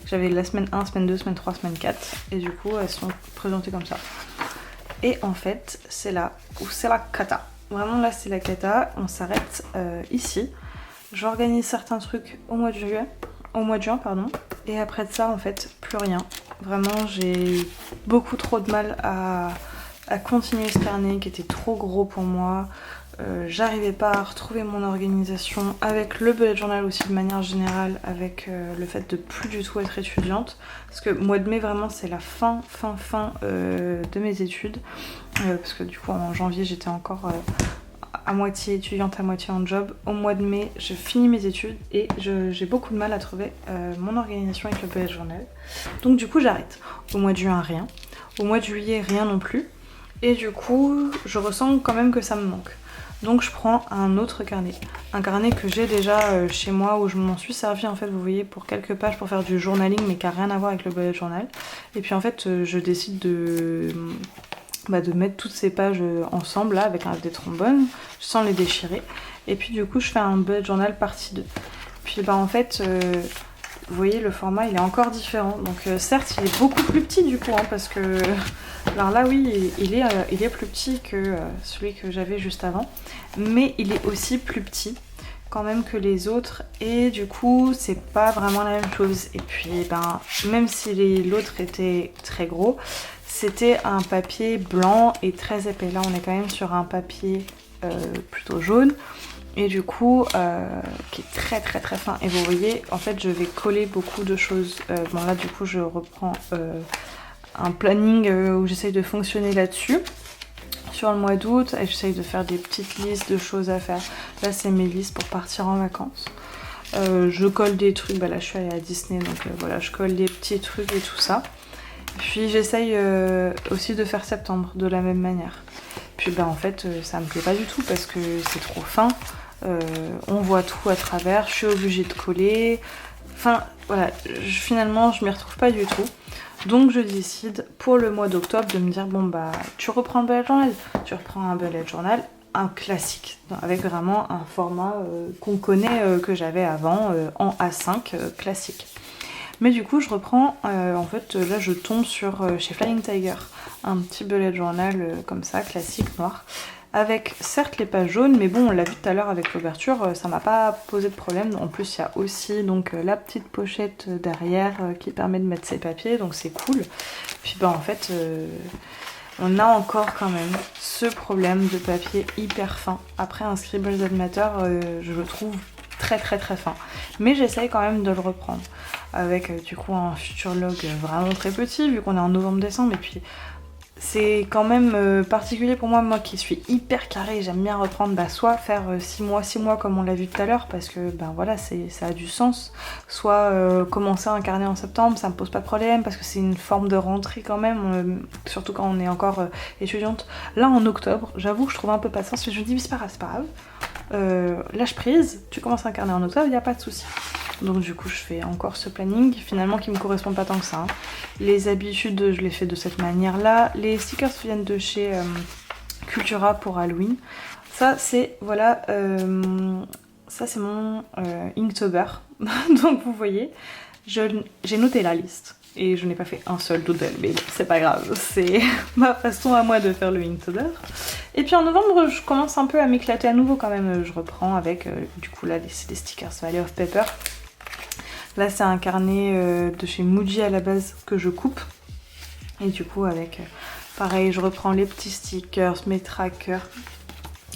J'avais la semaine 1, semaine 2, semaine 3, semaine 4. Et du coup elles sont présentées comme ça. Et en fait c'est là où c'est la cata. Vraiment là c'est la cata. On s'arrête ici. J'organise certains trucs au mois de juin, pardon. Et après de ça en fait plus rien. Vraiment j'ai beaucoup trop de mal à continuer ce carnet qui était trop gros pour moi. J'arrivais pas à retrouver mon organisation avec le bullet journal aussi de manière générale, avec le fait de plus du tout être étudiante, parce que mois de mai vraiment c'est la fin de mes études, parce que du coup en janvier j'étais encore à moitié étudiante, à moitié en job. Au mois de mai je finis mes études et j'ai beaucoup de mal à trouver mon organisation avec le bullet journal, donc du coup j'arrête. Au mois de juin rien, au mois de juillet rien non plus, et du coup je ressens quand même que ça me manque. Donc je prends un autre carnet, un carnet que j'ai déjà chez moi, où je m'en suis servi en fait, vous voyez, pour quelques pages pour faire du journaling, mais qui n'a rien à voir avec le bullet journal. Et puis en fait je décide de mettre toutes ces pages ensemble là avec des trombones sans les déchirer. Et puis du coup je fais un bullet journal partie 2. Puis en fait vous voyez le format il est encore différent. Donc certes il est beaucoup plus petit du coup, hein, parce que alors là oui il est plus petit que celui que j'avais juste avant, mais il est aussi plus petit quand même que les autres, et du coup c'est pas vraiment la même chose. Et puis même si l'autre était très gros, c'était un papier blanc et très épais. Là on est quand même sur un papier plutôt jaune, et du coup qui est très fin. Et vous voyez en fait je vais coller beaucoup de choses. Bon là du coup je reprends un planning où j'essaye de fonctionner là-dessus sur le mois d'août, et j'essaye de faire des petites listes de choses à faire. Là c'est mes listes pour partir en vacances. Je colle des trucs, là je suis allée à Disney, donc voilà, je colle des petits trucs et tout ça. Puis j'essaye aussi de faire septembre de la même manière. Puis en fait ça me plaît pas du tout parce que c'est trop fin, on voit tout à travers, je suis obligée de coller. Enfin voilà, finalement je m'y retrouve pas du tout. Donc je décide pour le mois d'octobre de me dire tu reprends un bullet journal. Tu reprends un bullet journal, un classique, avec vraiment un format qu'on connaît, que j'avais avant, en A5 classique. Mais du coup je reprends, en fait là je tombe sur chez Flying Tiger, un petit bullet journal comme ça, classique, noir, avec certes les pages jaunes, mais bon on l'a vu tout à l'heure avec l'ouverture, ça m'a pas posé de problème. En plus il y a aussi donc la petite pochette derrière qui permet de mettre ses papiers, donc c'est cool. Puis en fait on a encore quand même ce problème de papier hyper fin. Après un Scribbles Matter je le trouve très fin, mais j'essaye quand même de le reprendre avec du coup un Futurlog vraiment très petit vu qu'on est en novembre-décembre. Et puis c'est quand même particulier pour moi qui suis hyper carrée. J'aime bien reprendre soit faire 6 mois comme on l'a vu tout à l'heure, parce que voilà ça a du sens, soit commencer un carnet en septembre, ça me pose pas de problème parce que c'est une forme de rentrée quand même, surtout quand on est encore étudiante. Là en octobre j'avoue que je trouve un peu pas de sens, mais je me dis mais c'est pas grave, lâche prise, tu commences un carnet en octobre, y a pas de souci. Donc du coup je fais encore ce planning finalement qui me correspond pas tant que ça, hein. Les habitudes je les fais de cette manière là. Les stickers viennent de chez Cultura pour Halloween. Ça c'est voilà, ça c'est mon Inktober. Donc vous voyez j'ai noté la liste et je n'ai pas fait un seul doodle, mais bon, c'est pas grave, c'est ma façon à moi de faire le Inktober. Et puis en novembre, je commence un peu à m'éclater à nouveau quand même. Je reprends avec, du coup là, c'est des stickers Valley of Pepper. Là, c'est un carnet de chez Muji à la base que je coupe. Et du coup, avec, pareil, je reprends les petits stickers, mes trackers.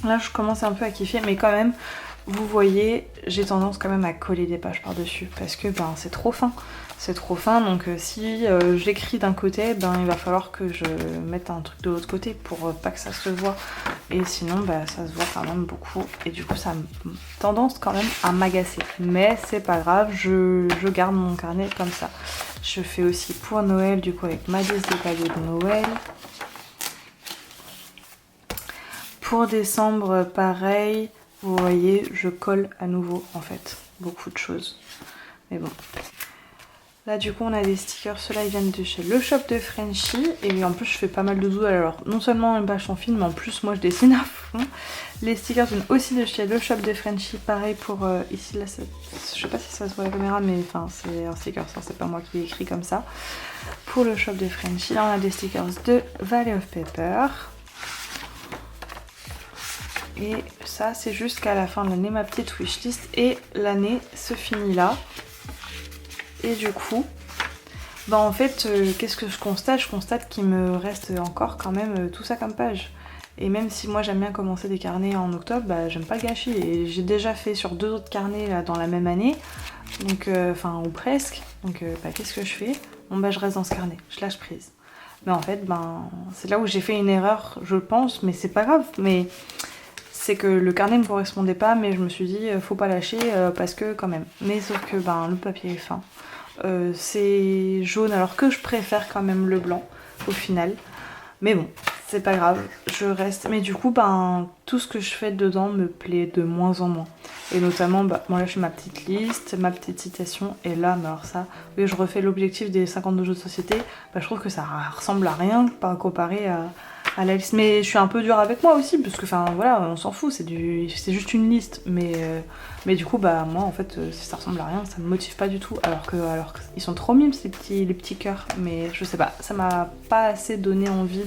Là, je commence un peu à kiffer, mais quand même, vous voyez, j'ai tendance quand même à coller des pages par-dessus parce que ben, c'est trop fin. C'est trop fin, donc si j'écris d'un côté, ben, il va falloir que je mette un truc de l'autre côté pour pas que ça se voit. Et sinon, ben, ça se voit quand même beaucoup. Et du coup, ça a tendance quand même à m'agacer. Mais c'est pas grave, je garde mon carnet comme ça. Je fais aussi pour Noël, du coup, avec ma liste de cadeaux de Noël. Pour décembre, pareil, vous voyez, je colle à nouveau, en fait, beaucoup de choses. Mais bon. Là du coup on a des stickers, ceux-là ils viennent de chez Le Shop de Frenchy et en plus je fais pas mal de doodles, alors non seulement les pages sont fines mais en plus moi je dessine à fond. Les stickers viennent aussi de chez Le Shop de Frenchy, pareil pour ici là, je sais pas si ça se voit à la caméra mais enfin c'est un sticker, c'est pas moi qui l'ai écrit comme ça. Pour Le Shop de Frenchy, là on a des stickers de Valley of Pepper. Et ça c'est jusqu'à la fin de l'année, ma petite wishlist, et l'année se finit là. Et du coup, bah en fait, qu'est-ce que je constate? Je constate qu'il me reste encore quand même tout ça comme page. Et même si moi j'aime bien commencer des carnets en octobre, bah j'aime pas le gâcher. Et j'ai déjà fait sur 2 autres carnets là, dans la même année, donc enfin ou presque. Donc bah qu'est-ce que je fais? Bon bah je reste dans ce carnet, je lâche prise. Mais en fait, ben c'est là où j'ai fait une erreur, je pense, mais c'est pas grave. Mais c'est que le carnet me correspondait pas, mais je me suis dit faut pas lâcher parce que quand même. Mais sauf que ben le papier est fin. C'est jaune alors que je préfère quand même le blanc au final. Mais bon, c'est pas grave, je reste. Mais du coup, ben tout ce que je fais dedans me plaît de moins en moins. Et notamment, bah, moi là je fais ma petite liste, ma petite citation. Et là, mais alors ça, oui, je refais l'objectif des 52 jeux de société. Bah, je trouve que ça ressemble à rien pas comparé à la liste. Mais je suis un peu dure avec moi aussi, parce que enfin voilà, on s'en fout, c'est juste une liste. Mais du coup, bah moi en fait, si ça ressemble à rien, ça me motive pas du tout. Alors que ils sont trop mimes les petits cœurs. Mais je sais pas, ça m'a pas assez donné envie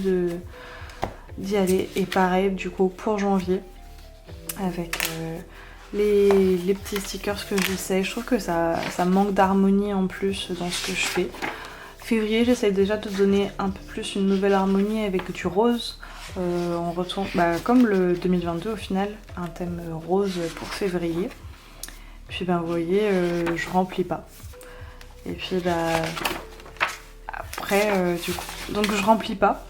d'y aller. Et pareil du coup pour janvier, avec les petits stickers que j'essaye, je trouve que ça manque d'harmonie en plus dans ce que je fais. Février, j'essaie déjà de donner un peu plus une nouvelle harmonie avec du rose. On retourne, bah, comme le 2022 au final, un thème rose pour février. Puis ben vous voyez, je remplis pas. Et puis bah après du coup, donc je remplis pas.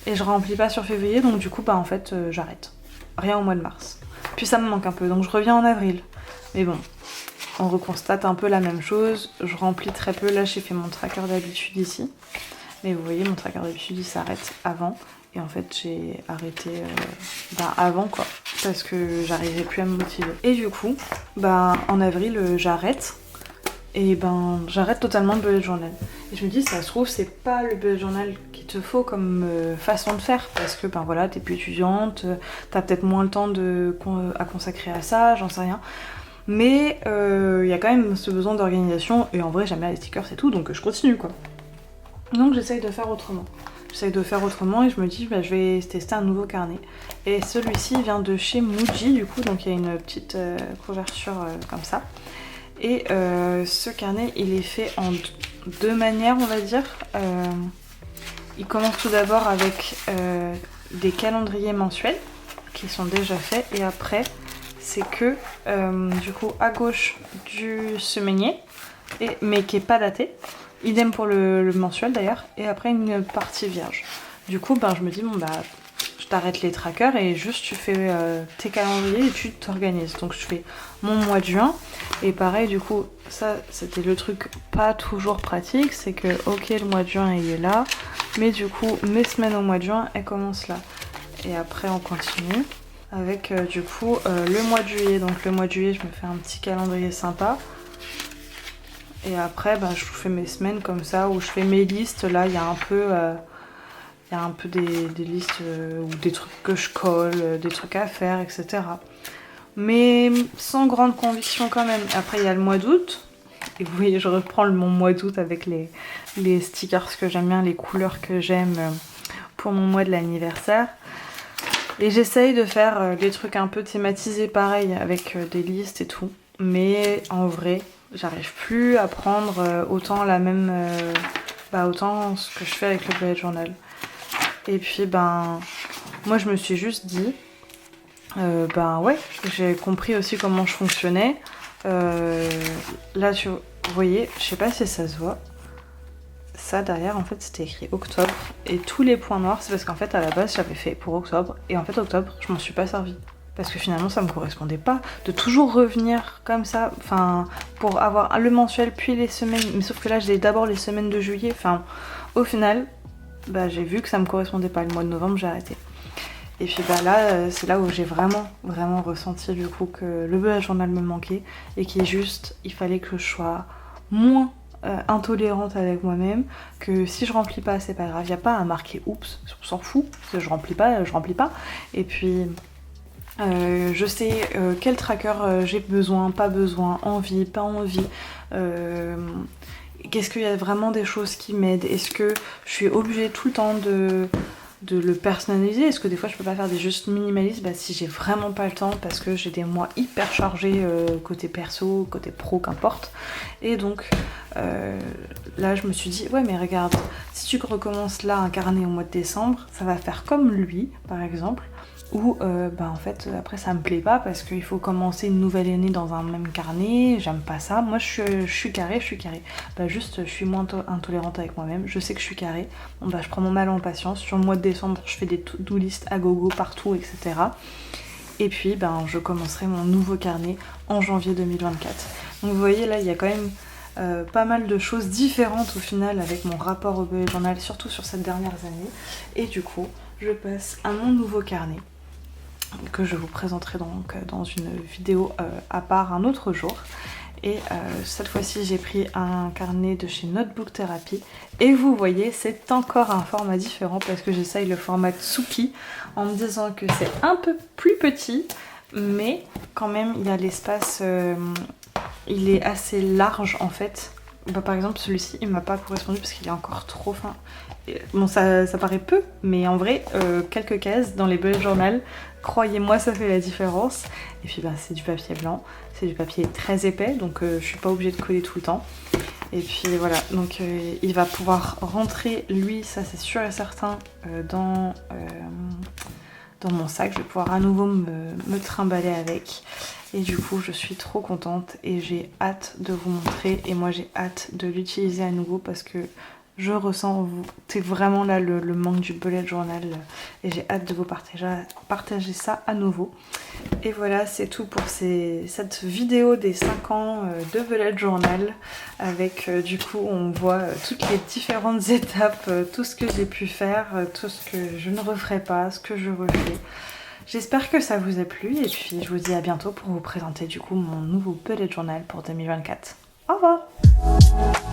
Et je remplis pas sur février, donc du coup bah en fait j'arrête. Rien au mois de mars. Puis ça me manque un peu, donc je reviens en avril. Mais bon, on reconstate un peu la même chose. Je remplis très peu. Là j'ai fait mon tracker d'habitude ici. Mais vous voyez, mon tracker d'habitude il s'arrête avant. Et en fait j'ai arrêté avant quoi. Parce que j'arrivais plus à me motiver. Et du coup, en avril j'arrête. Et j'arrête totalement le bullet journal. Et je me dis, ça se trouve, c'est pas le bullet journal qu'il te faut comme façon de faire. Parce que voilà, t'es plus étudiante, t'as peut-être moins le temps à consacrer à ça, j'en sais rien. Mais il y a quand même ce besoin d'organisation. Et en vrai, j'aime bien les stickers et tout, donc je continue quoi. Donc j'essaye de faire autrement. J'essaye de faire autrement et je me dis, je vais tester un nouveau carnet. Et celui-ci vient de chez Muji, du coup, donc il y a une petite couverture comme ça. Et ce carnet il est fait en 2 manières on va dire. Il commence tout d'abord avec des calendriers mensuels qui sont déjà faits et après c'est que du coup à gauche du semainier mais qui est pas daté. Idem pour le mensuel d'ailleurs et après une partie vierge. Du coup je me dis je t'arrête les trackers et juste tu fais tes calendriers et tu t'organises. Donc je fais mon mois de juin et pareil du coup ça c'était le truc pas toujours pratique, c'est que ok le mois de juin il est là mais du coup mes semaines au mois de juin elles commencent là. Et après on continue avec du coup le mois de juillet. Donc le mois de juillet je me fais un petit calendrier sympa. Et après je fais mes semaines comme ça où je fais mes listes. Là il y a un peu des listes ou des trucs que je colle, des trucs à faire, etc. Mais sans grande conviction quand même. Après il y a le mois d'août Et vous voyez, je reprends mon mois d'août avec les stickers que j'aime bien, les couleurs que j'aime pour mon mois de l'anniversaire. Et j'essaye de faire des trucs un peu thématisés pareil, avec des listes et tout. Mais en vrai, j'arrive plus à prendre autant la même... autant ce que je fais avec le bullet journal. Et puis moi je me suis juste dit, ouais, j'ai compris aussi comment je fonctionnais. Là vous voyez, je sais pas si ça se voit. Ça derrière en fait c'était écrit octobre. Et tous les points noirs c'est parce qu'en fait à la base j'avais fait pour octobre. Et en fait octobre je m'en suis pas servi. Parce que finalement ça me correspondait pas de toujours revenir comme ça, enfin pour avoir le mensuel puis les semaines, mais sauf que là j'ai d'abord les semaines de juillet, enfin au final j'ai vu que ça me correspondait pas, le mois de novembre j'ai arrêté. Et puis là c'est là où j'ai vraiment ressenti du coup que le bullet journal me manquait et qu'il fallait que je sois moins intolérante avec moi-même, que si je remplis pas c'est pas grave, il n'y a pas à marquer oups, on s'en fout, si je remplis pas, et puis je sais quel tracker j'ai besoin, pas besoin, envie, pas envie, qu'est-ce qu'il y a vraiment des choses qui m'aident, est-ce que je suis obligée tout le temps de le personnaliser, est-ce que des fois je peux pas faire des juste minimalistes, si j'ai vraiment pas le temps parce que j'ai des mois hyper chargés côté perso, côté pro, qu'importe. Et donc là je me suis dit ouais mais regarde, si tu recommences là un carnet au mois de décembre, ça va faire comme lui par exemple, où en fait après ça me plaît pas parce qu'il faut commencer une nouvelle année dans un même carnet, j'aime pas ça, moi je suis carrée, juste je suis moins intolérante avec moi-même, je sais que je suis carrée, je prends mon mal en patience, sur le mois de décembre je fais des to-do list à gogo partout etc. Et puis je commencerai mon nouveau carnet en janvier 2024. Donc vous voyez là il y a quand même pas mal de choses différentes au final avec mon rapport au bullet journal, surtout sur cette dernière année. Et du coup je passe à mon nouveau carnet que je vous présenterai donc dans une vidéo à part un autre jour. Et cette fois-ci j'ai pris un carnet de chez Notebook Therapy et vous voyez c'est encore un format différent parce que j'essaye le format Tsuki en me disant que c'est un peu plus petit mais quand même il y a l'espace, il est assez large en fait. Par exemple celui-ci il m'a pas correspondu parce qu'il est encore trop fin. Bon ça paraît peu mais en vrai quelques cases dans les bullet journal, croyez-moi ça fait la différence. Et puis c'est du papier blanc, c'est du papier très épais donc je suis pas obligée de coller tout le temps. Et puis voilà, donc il va pouvoir rentrer lui, ça c'est sûr et certain, dans mon sac. Je vais pouvoir à nouveau me trimballer avec. Et du coup je suis trop contente et j'ai hâte de vous montrer. Et moi j'ai hâte de l'utiliser à nouveau parce que je ressens vraiment là le manque du bullet journal et j'ai hâte de vous partager ça à nouveau. Et voilà, c'est tout pour cette vidéo des 5 ans de bullet journal avec du coup on voit toutes les différentes étapes, tout ce que j'ai pu faire, tout ce que je ne referai pas, ce que je refais. J'espère que ça vous a plu et puis je vous dis à bientôt pour vous présenter du coup mon nouveau bullet journal pour 2024. Au revoir!